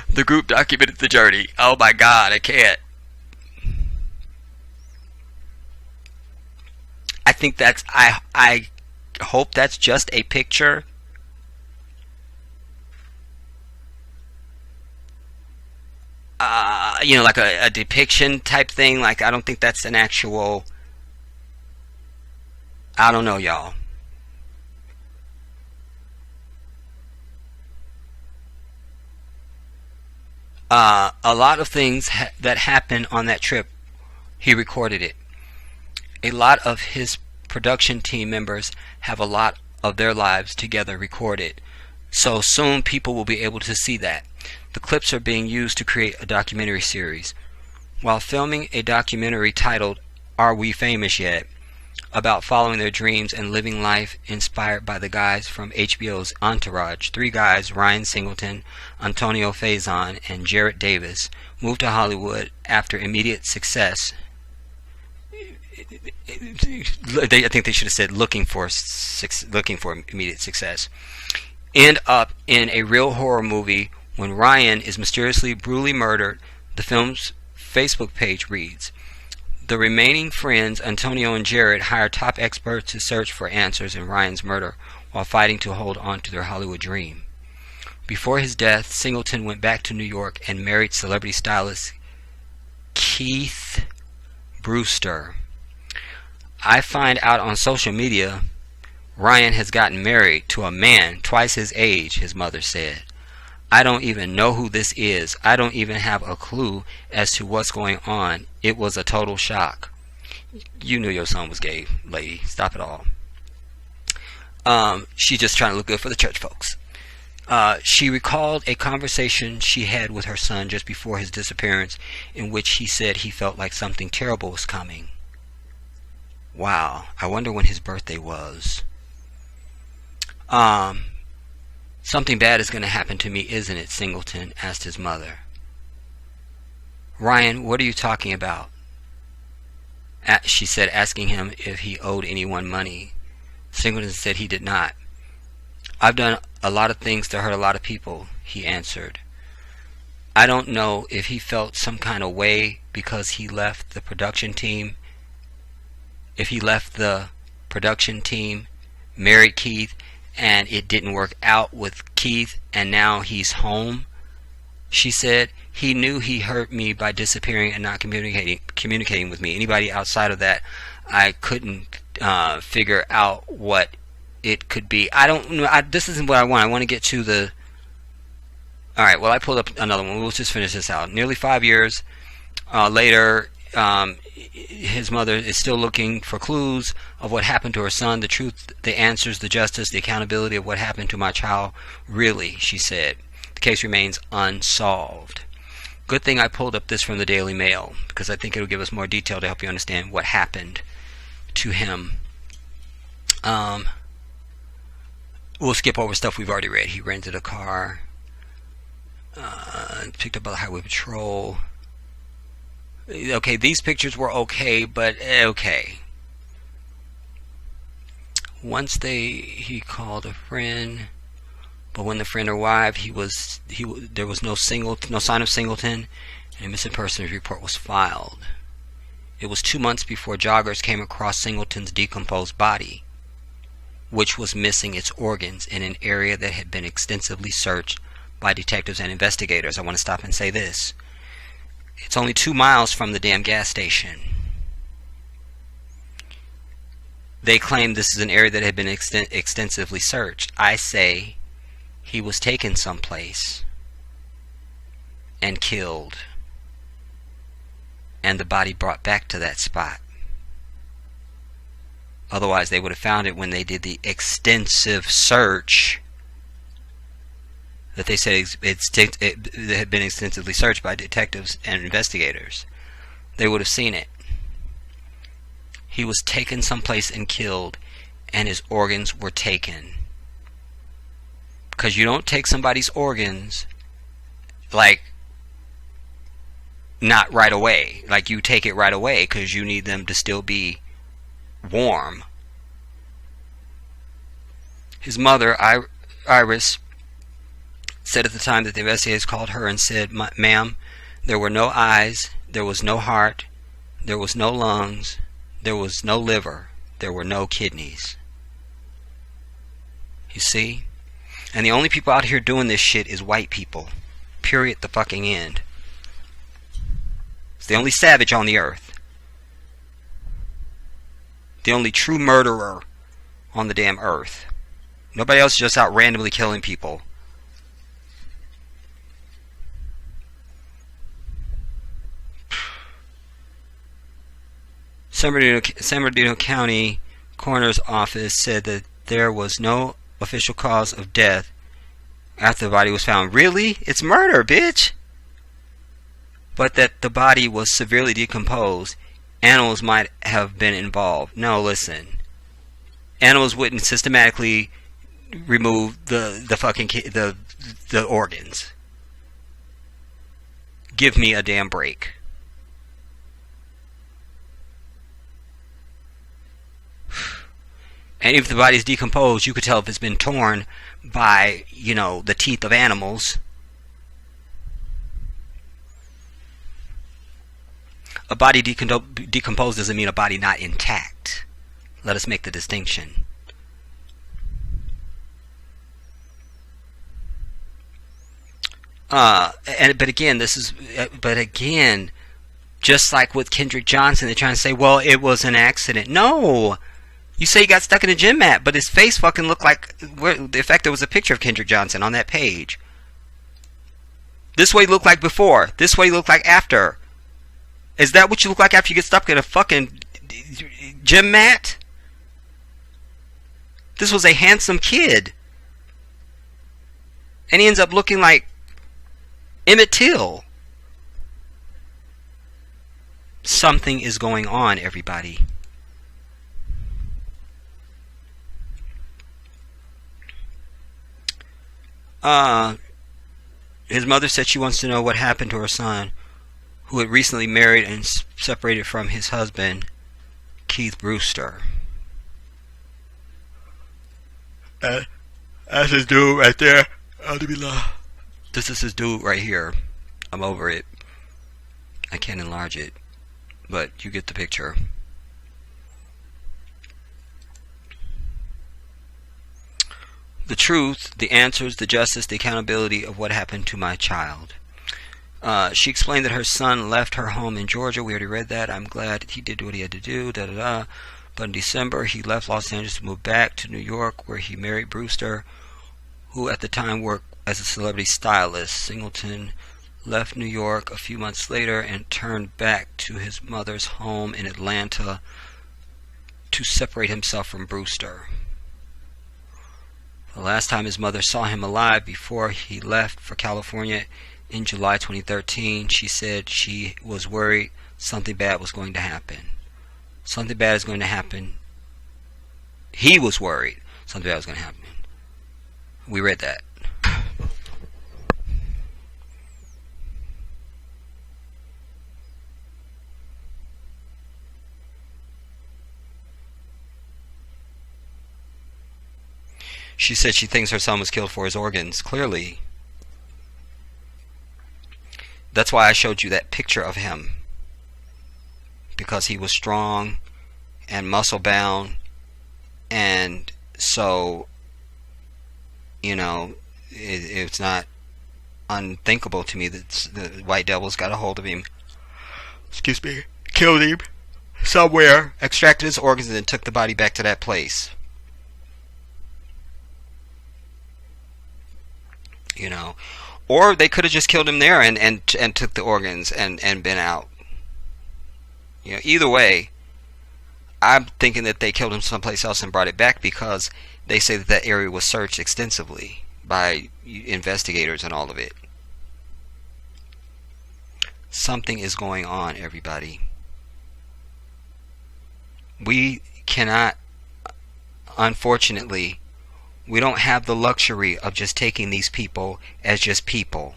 The group documented the journey. Oh my God, I can't. I think I hope that's just a picture. You know, like a depiction type thing. Like, I don't think that's an actual, I don't know, y'all. A lot of things that happened on that trip, he recorded it. A lot of his production team members have a lot of their lives together recorded. So soon people will be able to see that. The clips are being used to create a documentary series. While filming a documentary titled Are We Famous Yet? About following their dreams and living life inspired by the guys from HBO's Entourage, 3 guys, Ryan Singleton, Antonio Faison, and Jarrett Davis, moved to Hollywood after immediate success. I think they should have said looking for immediate success. End up in a real horror movie When Ryan is mysteriously brutally murdered, the film's Facebook page reads, "The remaining friends, Antonio and Jared, hire top experts to search for answers in Ryan's murder while fighting to hold on to their Hollywood dream. Before his death, Singleton went back to New York and married celebrity stylist Keith Brewster. I find out on social media Ryan has gotten married to a man twice his age," his mother said. "I don't even know who this is. I don't even have a clue as to what's going on. It was a total shock." You knew your son was gay, lady. Stop it all. She's just trying to look good for the church folks. She recalled a conversation she had with her son just before his disappearance, in which he said he felt like something terrible was coming. Wow, I wonder when his birthday was. "Something bad is going to happen to me, isn't it?" Singleton asked his mother. "Ryan, what are you talking about?" She said, asking him if he owed anyone money. Singleton said he did not. "I've done a lot of things to hurt a lot of people," he answered. I don't know if he felt some kind of way because he left the production team. If he left the production team, married Keith, and it didn't work out with Keith, and now he's home. She said, "He knew he hurt me by disappearing and not communicating with me. Anybody outside of that, I couldn't figure out what it could be." I don't know. This isn't what I want. I want to get to the... Alright, well, I pulled up another one. We'll just finish this out. Nearly 5 years later, his mother is still looking for clues of what happened to her son, the truth, the answers, the justice, the accountability of what happened to my child. Really, she said, the case remains unsolved. Good thing I pulled up this from the Daily Mail, because I think it'll give us more detail to help you understand what happened to him. We'll skip over stuff we've already read. He rented a car, picked up by the highway patrol. Okay, these pictures were okay, but okay. Once he called a friend, but when the friend arrived, there was no sign of Singleton, and a missing persons report was filed. It was 2 months before joggers came across Singleton's decomposed body, which was missing its organs in an area that had been extensively searched by detectives and investigators. I want to stop and say this. It's only 2 miles from the damn gas station. They claim this is an area that had been extensively searched. I say he was taken someplace and killed, and the body brought back to that spot. Otherwise, they would have found it when they did the extensive search that they said it had been extensively searched by detectives and investigators. They would have seen it. He was taken someplace and killed, and his organs were taken. Because you don't take somebody's organs, like, not right away. Like, you take it right away because you need them to still be warm. His mother, Iris, said at the time that the investigators called her and said, "Ma'am, there were no eyes, there was no heart, there was no lungs, there was no liver, there were no kidneys." You see? And the only people out here doing this shit is white people. Period. The fucking end. It's the only savage on the earth. The only true murderer on the damn earth. Nobody else is just out randomly killing people. San Bernardino County Coroner's Office said that there was no official cause of death after the body was found. Really? It's murder, bitch! But that the body was severely decomposed. Animals might have been involved. No, listen. Animals wouldn't systematically remove the organs. Give me a damn break. And if the body's decomposed, you could tell if it's been torn by, the teeth of animals. A body decomposed doesn't mean a body not intact. Let us make the distinction. But again, just like with Kendrick Johnson, they're trying to say, well, it was an accident. No! You say he got stuck in a gym mat, but his face fucking looked like... In fact, there was a picture of Kendrick Johnson on that page. This way he looked like before. This way he looked like after. Is that what you look like after you get stuck in a fucking gym mat? This was a handsome kid. And he ends up looking like Emmett Till. Something is going on, everybody. His mother said she wants to know what happened to her son, who had recently married and separated from his husband, Keith Brewster. That's his dude right there. This is his dude right here. I'm over it. I can't enlarge it, but you get the picture. The truth, the answers, the justice, the accountability of what happened to my child. She explained that her son left her home in Georgia. We already read that. I'm glad he did what he had to do. But in December, he left Los Angeles to move back to New York, where he married Brewster, who at the time worked as a celebrity stylist. Singleton left New York a few months later and turned back to his mother's home in Atlanta to separate himself from Brewster. The last time his mother saw him alive before he left for California in July 2013, she said she was worried something bad was going to happen. Something bad is going to happen. He was worried something bad was going to happen. We read that. She said she thinks her son was killed for his organs. Clearly. That's why I showed you that picture of him. Because he was strong and muscle bound. And so, you know, it's not unthinkable to me that the White Devil's got a hold of him. Excuse me. Killed him somewhere. Extracted his organs and then took the body back to that place. You know, or they could have just killed him there and took the organs and been out. You know, either way, I'm thinking that they killed him someplace else and brought it back because they say that that area was searched extensively by investigators and all of it. Something is going on, everybody. We cannot, unfortunately, we don't have the luxury of just taking these people as just people.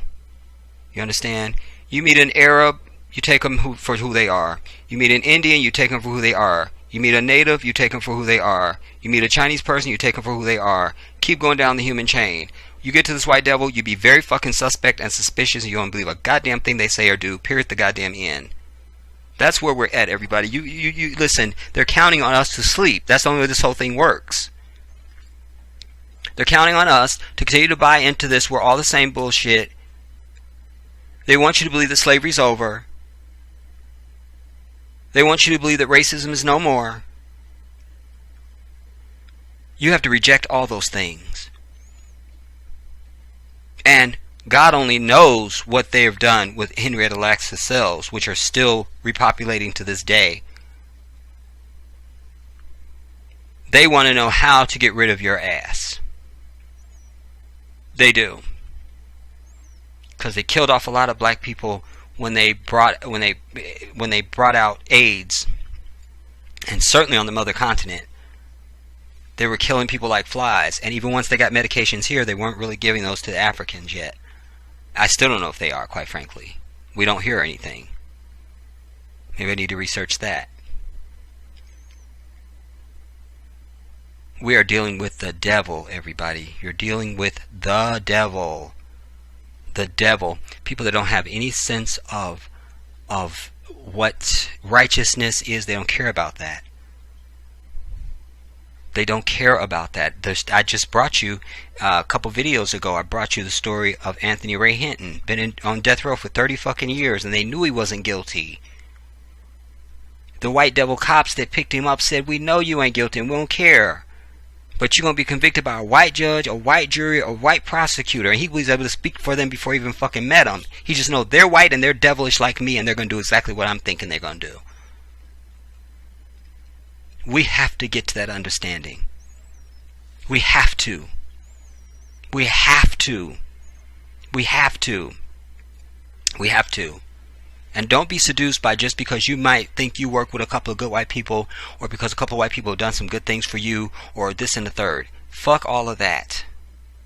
You understand? You meet an Arab, you take them for who they are. You meet an Indian, you take them for who they are. You meet a native, you take them for who they are. You meet a Chinese person, you take them for who they are. Keep going down the human chain. You get to this White Devil, you be very fucking suspect and suspicious, and you don't believe a goddamn thing they say or do. Period. The goddamn end. That's where we're at, everybody. You listen. They're counting on us to sleep. That's the only way this whole thing works. They're counting on us to continue to buy into this. We're all the same bullshit. They want you to believe that slavery's over. They want you to believe that racism is no more. You have to reject all those things. And God only knows what they have done with Henrietta Lacks's cells, which are still repopulating to this day. They want to know how to get rid of your ass. They do, because they killed off a lot of black people when they brought out AIDS, and certainly on the mother continent, they were killing people like flies. And even once they got medications here, they weren't really giving those to the Africans yet. I still don't know if they are, quite frankly. We don't hear anything. Maybe I need to research that. We are dealing with the devil, everybody. You're dealing with the devil. The devil. People that don't have any sense of what righteousness is. They don't care about that. They don't care about that. I just brought you a couple videos ago. I brought you the story of Anthony Ray Hinton, been on death row for 30 fucking years, and they knew he wasn't guilty. The white devil cops that picked him up said, "We know you ain't guilty, and we don't care. But you're gonna be convicted by a white judge, a white jury, a white prosecutor." And he was able to speak for them before he even fucking met them. He just knows they're white and they're devilish like me, and they're gonna do exactly what I'm thinking they're gonna do. We have to get to that understanding. We have to. We have to. We have to. We have to. And don't be seduced by just because you might think you work with a couple of good white people, or because a couple of white people have done some good things for you, or this and the third. Fuck all of that.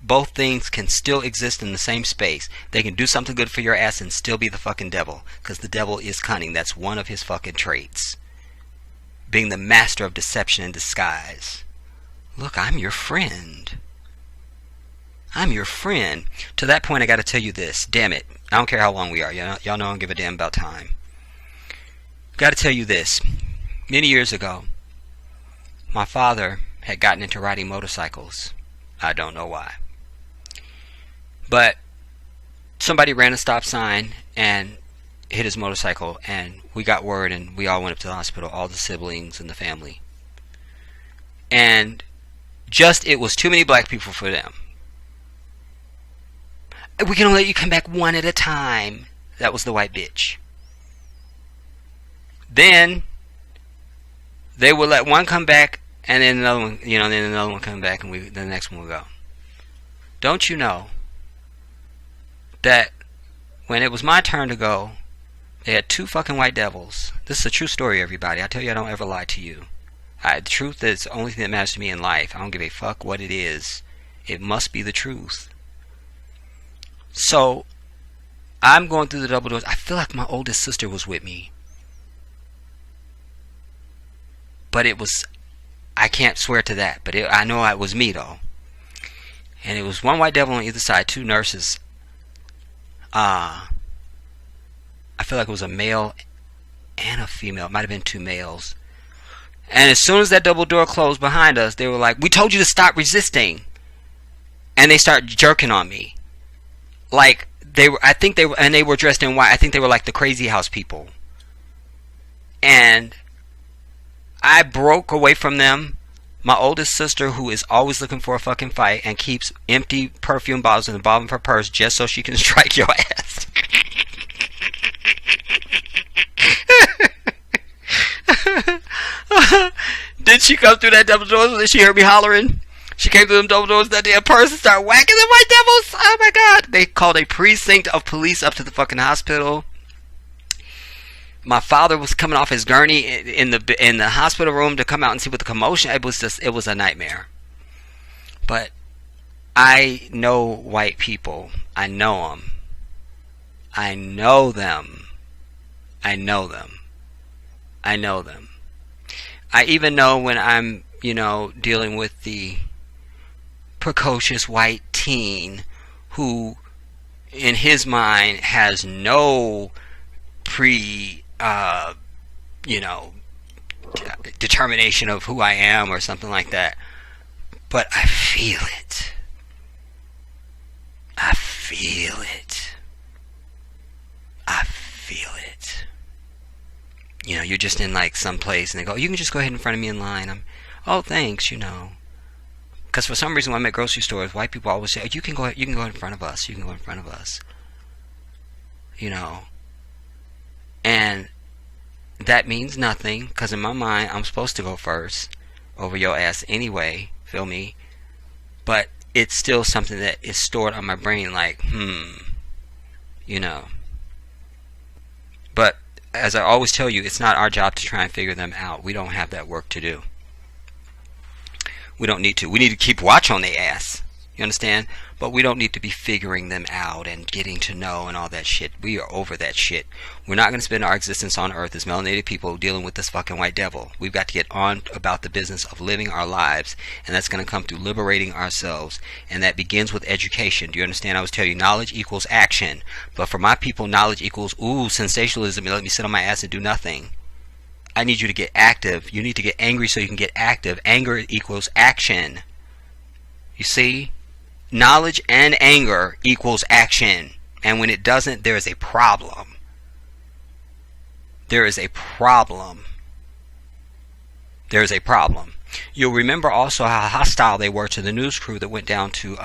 Both things can still exist in the same space. They can do something good for your ass and still be the fucking devil. Because the devil is cunning. That's one of his fucking traits. Being the master of deception and disguise. Look, I'm your friend. I'm your friend. To that point, I gotta tell you this. Damn it. I don't care how long we are. Y'all know I don't give a damn about time. Gotta tell you this. Many years ago, my father had gotten into riding motorcycles. I don't know why. But somebody ran a stop sign and hit his motorcycle, and we got word, and we all went up to the hospital, all the siblings and the family. And just, it was too many black people for them. "We can only let you come back one at a time." That was the white bitch. Then they would let one come back, and then another one, then another one come back, and the next one will go. Don't you know that when it was my turn to go, they had two fucking white devils. This is a true story, everybody. I tell you, I don't ever lie to you. The truth is the only thing that matters to me in life. I don't give a fuck what it is. It must be the truth. So, I'm going through the double doors. I feel like my oldest sister was with me. But it was, I can't swear to that, but I know it was me though. And it was one white devil on either side, two nurses. I feel like it was a male and a female. It might have been two males. And as soon as that double door closed behind us, they were like, "We told you to stop resisting." And they started jerking on me. Like, they were dressed in white. I think they were like the Crazy House people. And I broke away from them. My oldest sister, who is always looking for a fucking fight and keeps empty perfume bottles in the bottom of her purse just so she can strike your ass. Did she come through that double doors when she heard me hollering? She came through them double doors, that damn purse, and started whacking the white devils. Oh my god. They called a precinct of police up to the fucking hospital. My father was coming off his gurney in the hospital room to come out and see what the commotion. It was a nightmare. But I know white people. I know them. I know them. I know them. I know them. I even know when I'm, dealing with the precocious white teen who, in his mind, has no determination of who I am or something like that. But I feel it. I feel it. I feel it. You're just in like some place and they go, "You can just go ahead in front of me in line." "Oh, thanks, Because for some reason when I'm at grocery stores, white people always say, "Oh, you can go in front of us. You can go in front of us." And that means nothing, because in my mind, I'm supposed to go first over your ass anyway, feel me? But it's still something that is stored on my brain like, But as I always tell you, it's not our job to try and figure them out. We don't have that work to do. We don't need to. We need to keep watch on their ass. You understand? But we don't need to be figuring them out and getting to know and all that shit. We are over that shit. We're not going to spend our existence on earth as melanated people dealing with this fucking white devil. We've got to get on about the business of living our lives, and that's going to come through liberating ourselves, and that begins with education. Do you understand? I was telling you, knowledge equals action. But for my people, knowledge equals, ooh, sensationalism, and let me sit on my ass and do nothing. I need you to get active. You need to get angry so you can get active. Anger equals action. You see? Knowledge and anger equals action. And when it doesn't, there is a problem. There is a problem. There is a problem. You'll remember also how hostile they were to the news crew that went down to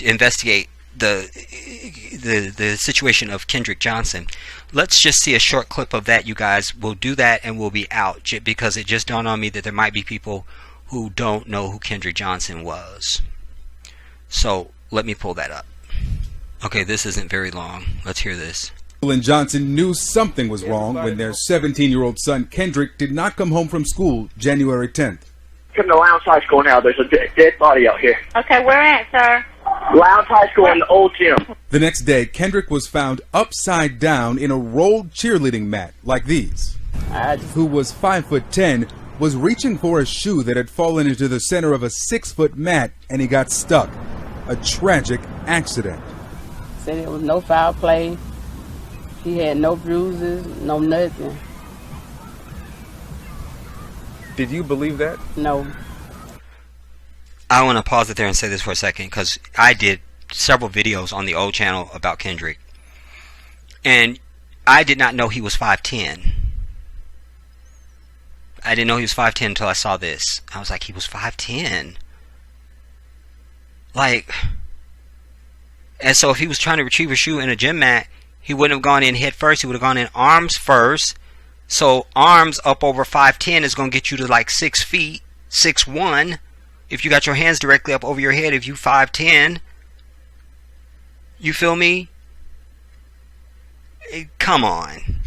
investigate the situation of Kendrick Johnson. Let's just see a short clip of that, you guys. We'll do that and we'll be out, because it just dawned on me that there might be people who don't know who Kendrick Johnson was. So let me pull that up. Okay, this isn't very long. Let's hear this. And Johnson knew something was wrong when their 17-year-old son Kendrick did not come home from school January 10th. Come to Lowndes High School now. There's a dead body out here. Okay, where at, sir? Lowndes High School in the old gym. The next day, Kendrick was found upside down in a rolled cheerleading mat like these. Who was 5'10", was reaching for a shoe that had fallen into the center of a 6-foot mat, and he got stuck. A tragic accident. Said it was no foul play. He had no bruises, no nothing. Did you believe that? No. I want to pause it there and say this for a second, because I did several videos on the old channel about Kendrick, and I did not know he was 5'10". I didn't know he was 5'10" until I saw this. I was like, he was 5'10". Like, and so if he was trying to retrieve a shoe in a gym mat, he wouldn't have gone in head first. He would have gone in arms first. So arms up over 5'10" is going to get you to like 6 feet, 6'1". If you got your hands directly up over your head, if you 5'10", you feel me? Come on.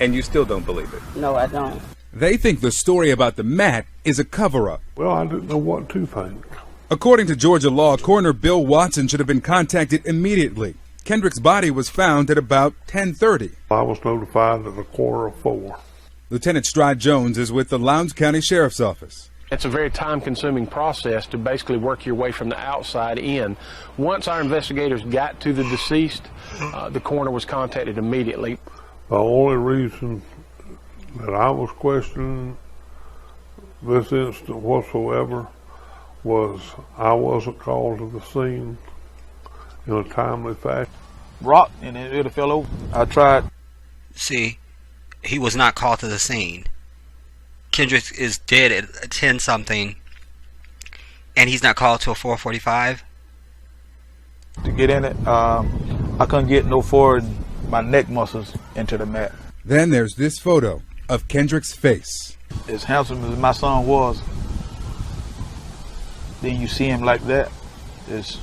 And you still don't believe it? No, I don't. They think the story about the mat is a cover-up. Well, I didn't know what to think. According to Georgia law, Coroner Bill Watson should have been contacted immediately. Kendrick's body was found at about 10:30. I was notified at 3:45. Lieutenant Stride Jones is with the Lowndes County Sheriff's Office. It's a very time-consuming process to basically work your way from the outside in. Once our investigators got to the deceased, the coroner was contacted immediately. The only reason that I was questioning this incident whatsoever was I wasn't called to the scene in a timely fashion. Rock and it fell over. I tried. See, he was not called to the scene. Kendrick is dead at 10-something, and he's not called till 4:45. To get in it, I couldn't get no forward my neck muscles into the mat. Then there's this photo of Kendrick's face. As handsome as my son was, then you see him like that. It's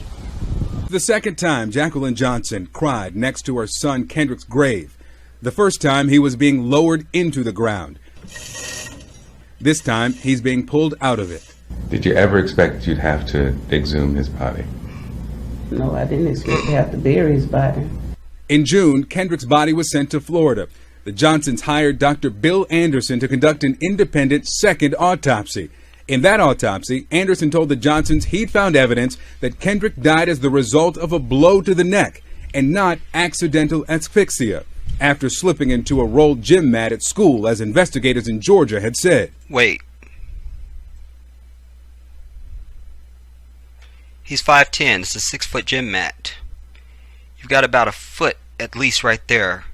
The second time Jacqueline Johnson cried next to her son Kendrick's grave. The first time he was being lowered into the ground. This time he's being pulled out of it. Did you ever expect you'd have to exhume his body? No, I didn't expect to have to bury his body. In June, Kendrick's body was sent to Florida. The Johnsons hired Dr. Bill Anderson to conduct an independent second autopsy. In that autopsy, Anderson told the Johnsons he'd found evidence that Kendrick died as the result of a blow to the neck and not accidental asphyxia, after slipping into a rolled gym mat at school, as investigators in Georgia had said. Wait. He's 5'10". It's a 6-foot gym mat. You've got about a foot at least right there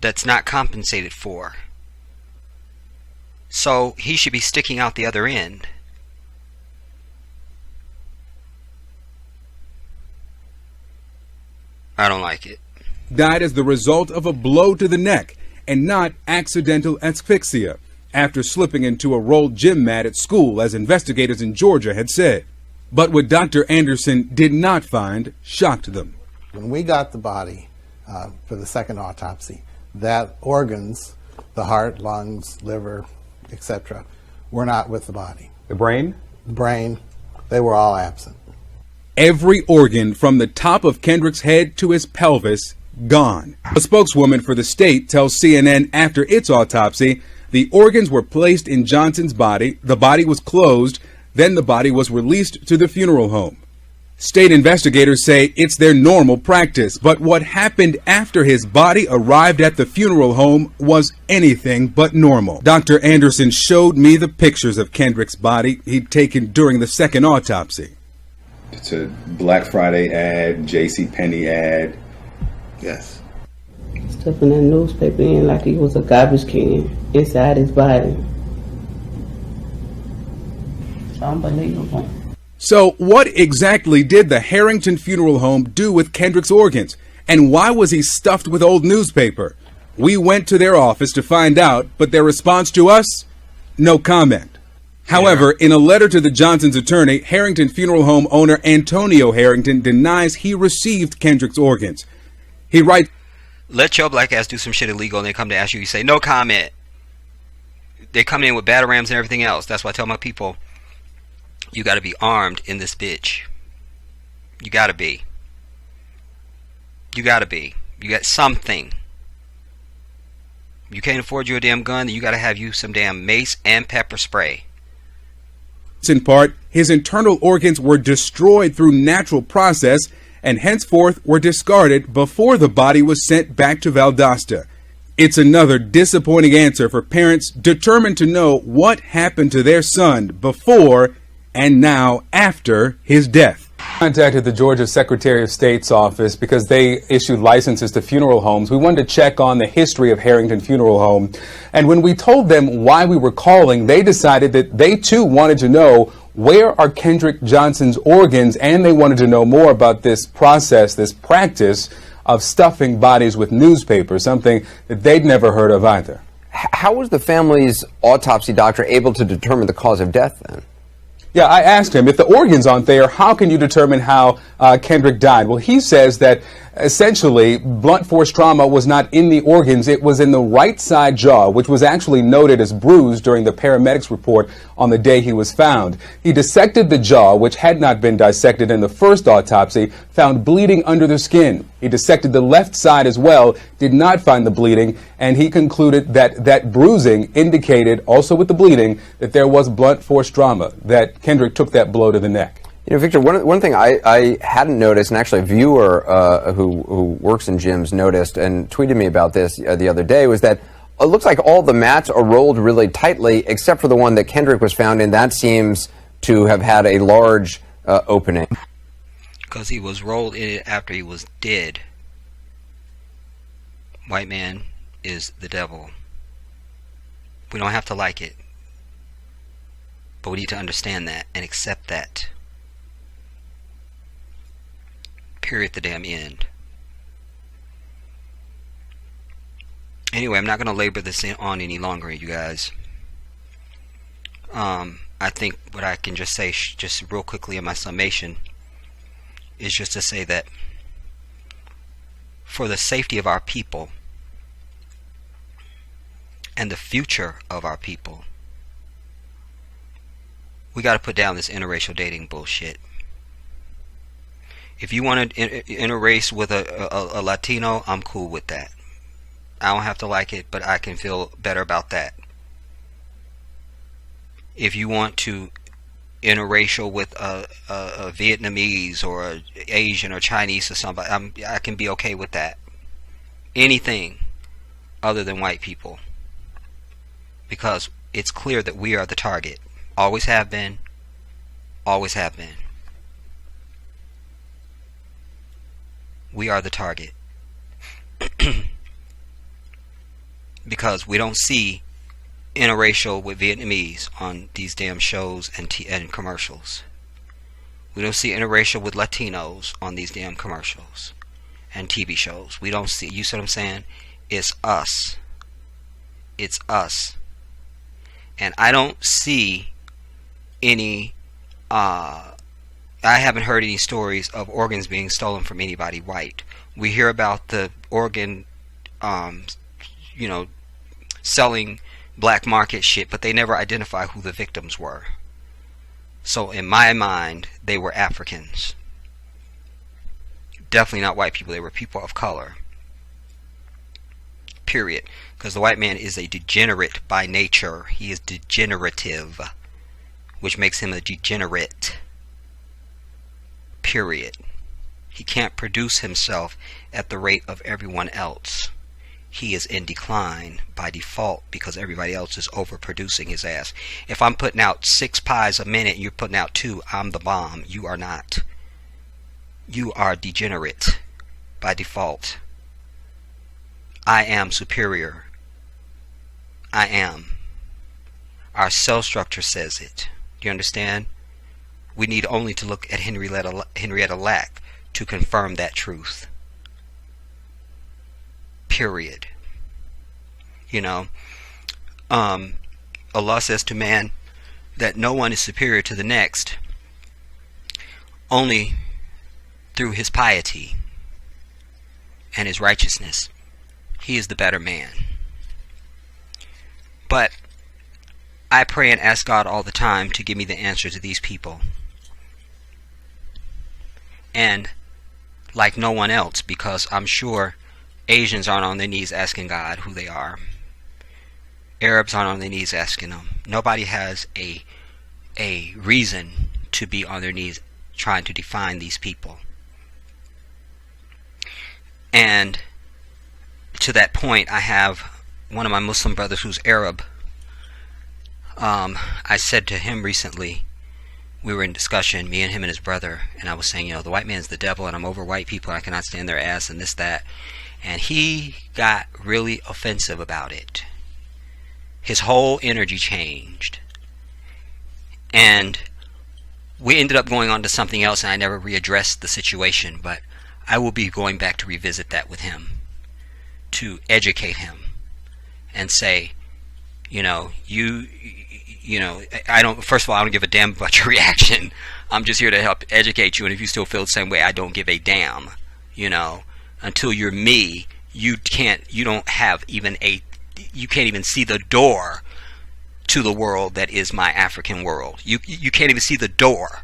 that's not compensated for. So he should be sticking out the other end. I don't like it. Died as the result of a blow to the neck and not accidental asphyxia, after slipping into a rolled gym mat at school, as investigators in Georgia had said. But what Dr. Anderson did not find shocked them. When we got the body for the second autopsy, that organs, the heart, lungs, liver, etc., were not with the body. The brain? brain, they were all absent. Every organ from the top of Kendrick's head to his pelvis gone. A spokeswoman for the state tells CNN after its autopsy, the organs were placed in Johnson's body, the body was closed, then the body was released to the funeral home. State investigators say it's their normal practice, but what happened after his body arrived at the funeral home was anything but normal. Dr. Anderson showed me the pictures of Kendrick's body he'd taken during the second autopsy. It's a Black Friday ad, JCPenney ad. Yes. Stuffing that newspaper in like he was a garbage can inside his body. It's unbelievable. So what exactly did the Harrington Funeral Home do with Kendrick's organs? And why was he stuffed with old newspaper? We went to their office to find out, but their response to us? No comment. However, in a letter to the Johnsons' attorney, Harrington Funeral Home owner Antonio Harrington denies he received Kendrick's organs. He writes, let your black ass do some shit illegal and they come to ask you, you say, no comment. They come in with batarams and everything else. That's why I tell my people, you got to be armed in this bitch. You got to be. You got to be. You got something. You can't afford you a damn gun, then you got to have you some damn mace and pepper spray. in part, his internal organs were destroyed through natural process and henceforth were discarded before the body was sent back to Valdosta. It's another disappointing answer for parents determined to know what happened to their son before and now after his death. Contacted the Georgia Secretary of State's office because they issued licenses to funeral homes. We wanted to check on the history of Harrington Funeral Home. And when we told them why we were calling, they decided that they too wanted to know where are Kendrick Johnson's organs, and they wanted to know more about this process, this practice of stuffing bodies with newspaper, something that they'd never heard of either. How was the family's autopsy doctor able to determine the cause of death then? Yeah, I asked him, if the organs aren't there, how can you determine how Kendrick died? Well, he says that essentially blunt force trauma was not in the organs, it was in the right side jaw, which was actually noted as bruised during the paramedics report on the day he was found. He dissected the jaw, which had not been dissected in the first autopsy, found bleeding under the skin. He dissected the left side as well, did not find the bleeding, and he concluded that that bruising indicated, also with the bleeding, that there was blunt force trauma, that Kendrick took that blow to the neck. You know, Victor, one thing I hadn't noticed, and actually a viewer who works in gyms noticed and tweeted me about this the other day, was that it looks like all the mats are rolled really tightly, except for the one that Kendrick was found in. That seems to have had a large opening. Because he was rolled in it after he was dead. White man is the devil. We don't have to like it, but we need to understand that and accept that. Period. The damn end. Anyway, I'm not going to labor this on any longer, you guys. I think what I can just say, just real quickly in my summation, is just to say that for the safety of our people and the future of our people, we got to put down this interracial dating bullshit. If you want to interrace with a Latino, I'm cool with that. I don't have to like it, but I can feel better about that. If you want to interracial with a Vietnamese or a Asian or Chinese or somebody, I can be okay with that. Anything other than white people. Because it's clear that we are the target. Always have been. Always have been. We are the target. Because we don't see interracial with Vietnamese on these damn shows and commercials. We don't see interracial with Latinos on these damn commercials and TV shows. We don't see, you see what I'm saying? It's us. It's us. And I don't see any I haven't heard any stories of organs being stolen from anybody white. We hear about the organ selling black market shit, but they never identify who the victims were. So in my mind, they were Africans. Definitely not white people. They were people of color. Period. Because the white man is a degenerate by nature. He is degenerative, which makes him a degenerate. Period. He can't produce himself at the rate of everyone else. He is in decline by default because everybody else is overproducing his ass. If I'm putting out 6 pies a minute and you're putting out 2, I'm the bomb. You are not. You are degenerate by default. I am superior. I am. Our cell structure says it. Do you understand? We need only to look at Henrietta Lack to confirm that truth. Period. You know, Allah says to man that no one is superior to the next only through his piety and his righteousness. He is the better man. But I pray and ask God all the time to give me the answer to these people. And like no one else, because I'm sure Asians aren't on their knees asking God who they are. Arabs aren't on their knees asking them. Nobody has a reason to be on their knees trying to define these people. And to that point, I have one of my Muslim brothers who's Arab. I said to him recently, we were in discussion, me and him and his brother, and I was saying, you know, the white man's the devil and I'm over white people, I cannot stand their ass and this, that. And he got really offensive about it. His whole energy changed. And we ended up going on to something else, and I never readdressed the situation, but I will be going back to revisit that with him, to educate him and say, you know, you know, I don't, first of all, I don't give a damn about your reaction. I'm just here to help educate you, and if you still feel the same way, I don't give a damn. You know, until you're me, you can't even see the door to the world that is my African world. You can't even see the door.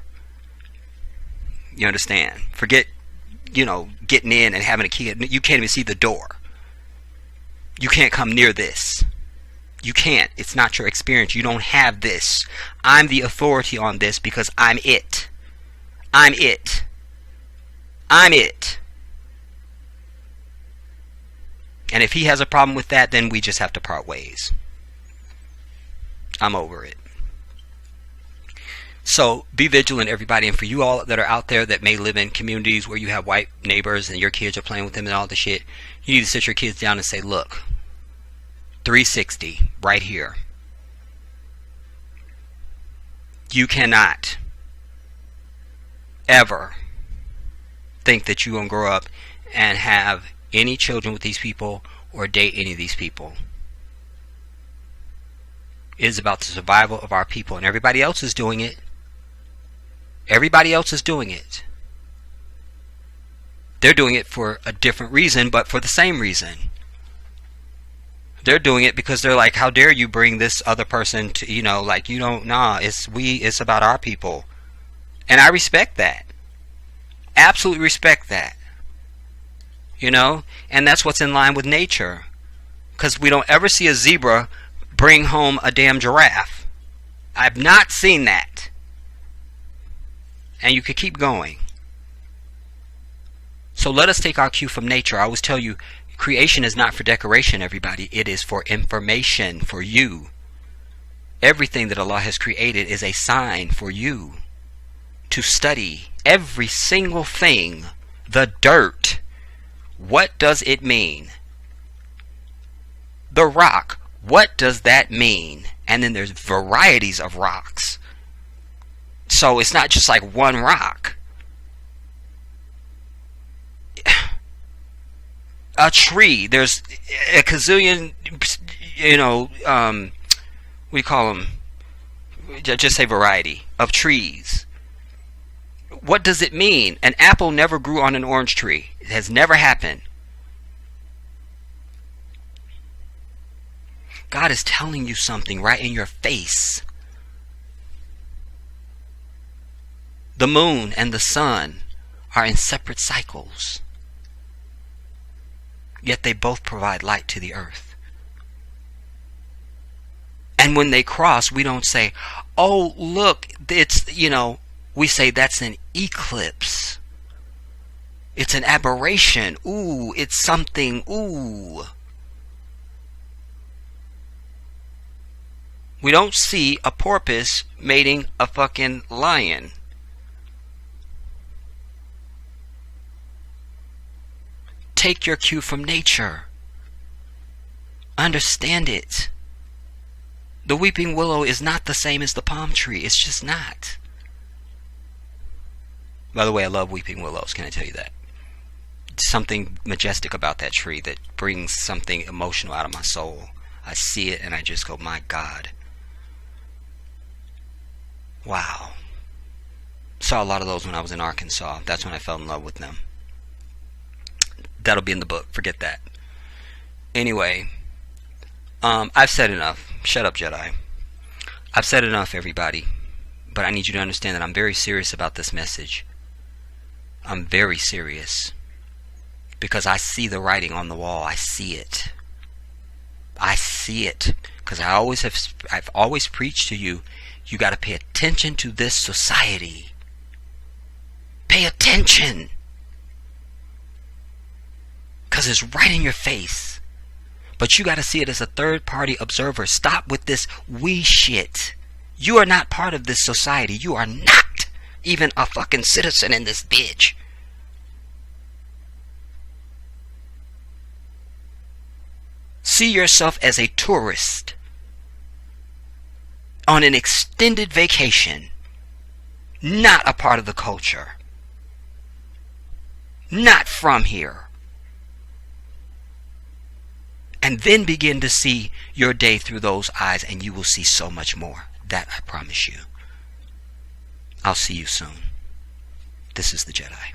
You understand? Forget, you know, getting in and having a key. You can't even see the door. You can't come near this. You can't. It's not your experience. You don't have this. I'm the authority on this because I'm it. I'm it. I'm it. And if he has a problem with that, then we just have to part ways. I'm over it. So be vigilant, everybody. And for you all that are out there that may live in communities where you have white neighbors and your kids are playing with them and all the shit, you need to sit your kids down and say, look, 360 right here. You cannot ever think that you're going to grow up and have any children with these people or date any of these people. It is about the survival of our people, and everybody else is doing it. Everybody else is doing it. They're doing it for a different reason, but for the same reason. They're doing it because they're like, how dare you bring this other person to, you know, like, you don't, nah, it's about our people. And I respect that. Absolutely respect that. You know, and that's what's in line with nature, because we don't ever see a zebra bring home a damn giraffe. I've not seen that. And you could keep going. So let us take our cue from nature. I always tell you, creation is not for decoration, everybody. It is for information for you. Everything that Allah has created is a sign for you to study. Every single thing. The dirt. What does it mean? The rock. What does that mean? And then there's varieties of rocks. So it's not just like one rock. A tree. There's a gazillion, you know, what do you call them? Just say variety of trees. What does it mean? An apple never grew on an orange tree. It has never happened. God is telling you something right in your face. The moon and the sun are in separate cycles, yet they both provide light to the earth. And when they cross, we don't say, oh, look, it's, we say that's an eclipse. It's an aberration. Ooh, it's something. Ooh. We don't see a porpoise mating a fucking lion. Take your cue from nature. Understand it. The weeping willow is not the same as the palm tree. It's just not. By the way, I love weeping willows. Can I tell you that? Something majestic about that tree that brings something emotional out of my soul. I see it and I just go, my God. Wow. Saw a lot of those when I was in Arkansas. That's when I fell in love with them. That'll be in the book. Forget that. Anyway, I've said enough. Shut up, Jedi. I've said enough, everybody. But I need you to understand that I'm very serious about this message. I'm very serious. Because I see the writing on the wall. I see it. I see it. Because I've always preached to you, you got to pay attention to this society. Pay attention. Because it's right in your face. But you got to see it as a third-party observer. Stop with this we shit. You are not part of this society. You are not even a fucking citizen in this bitch. See yourself as a tourist on an extended vacation, not a part of the culture, not from here. And then begin to see your day through those eyes, and you will see so much more. That I promise you. I'll see you soon. This is the Jedi.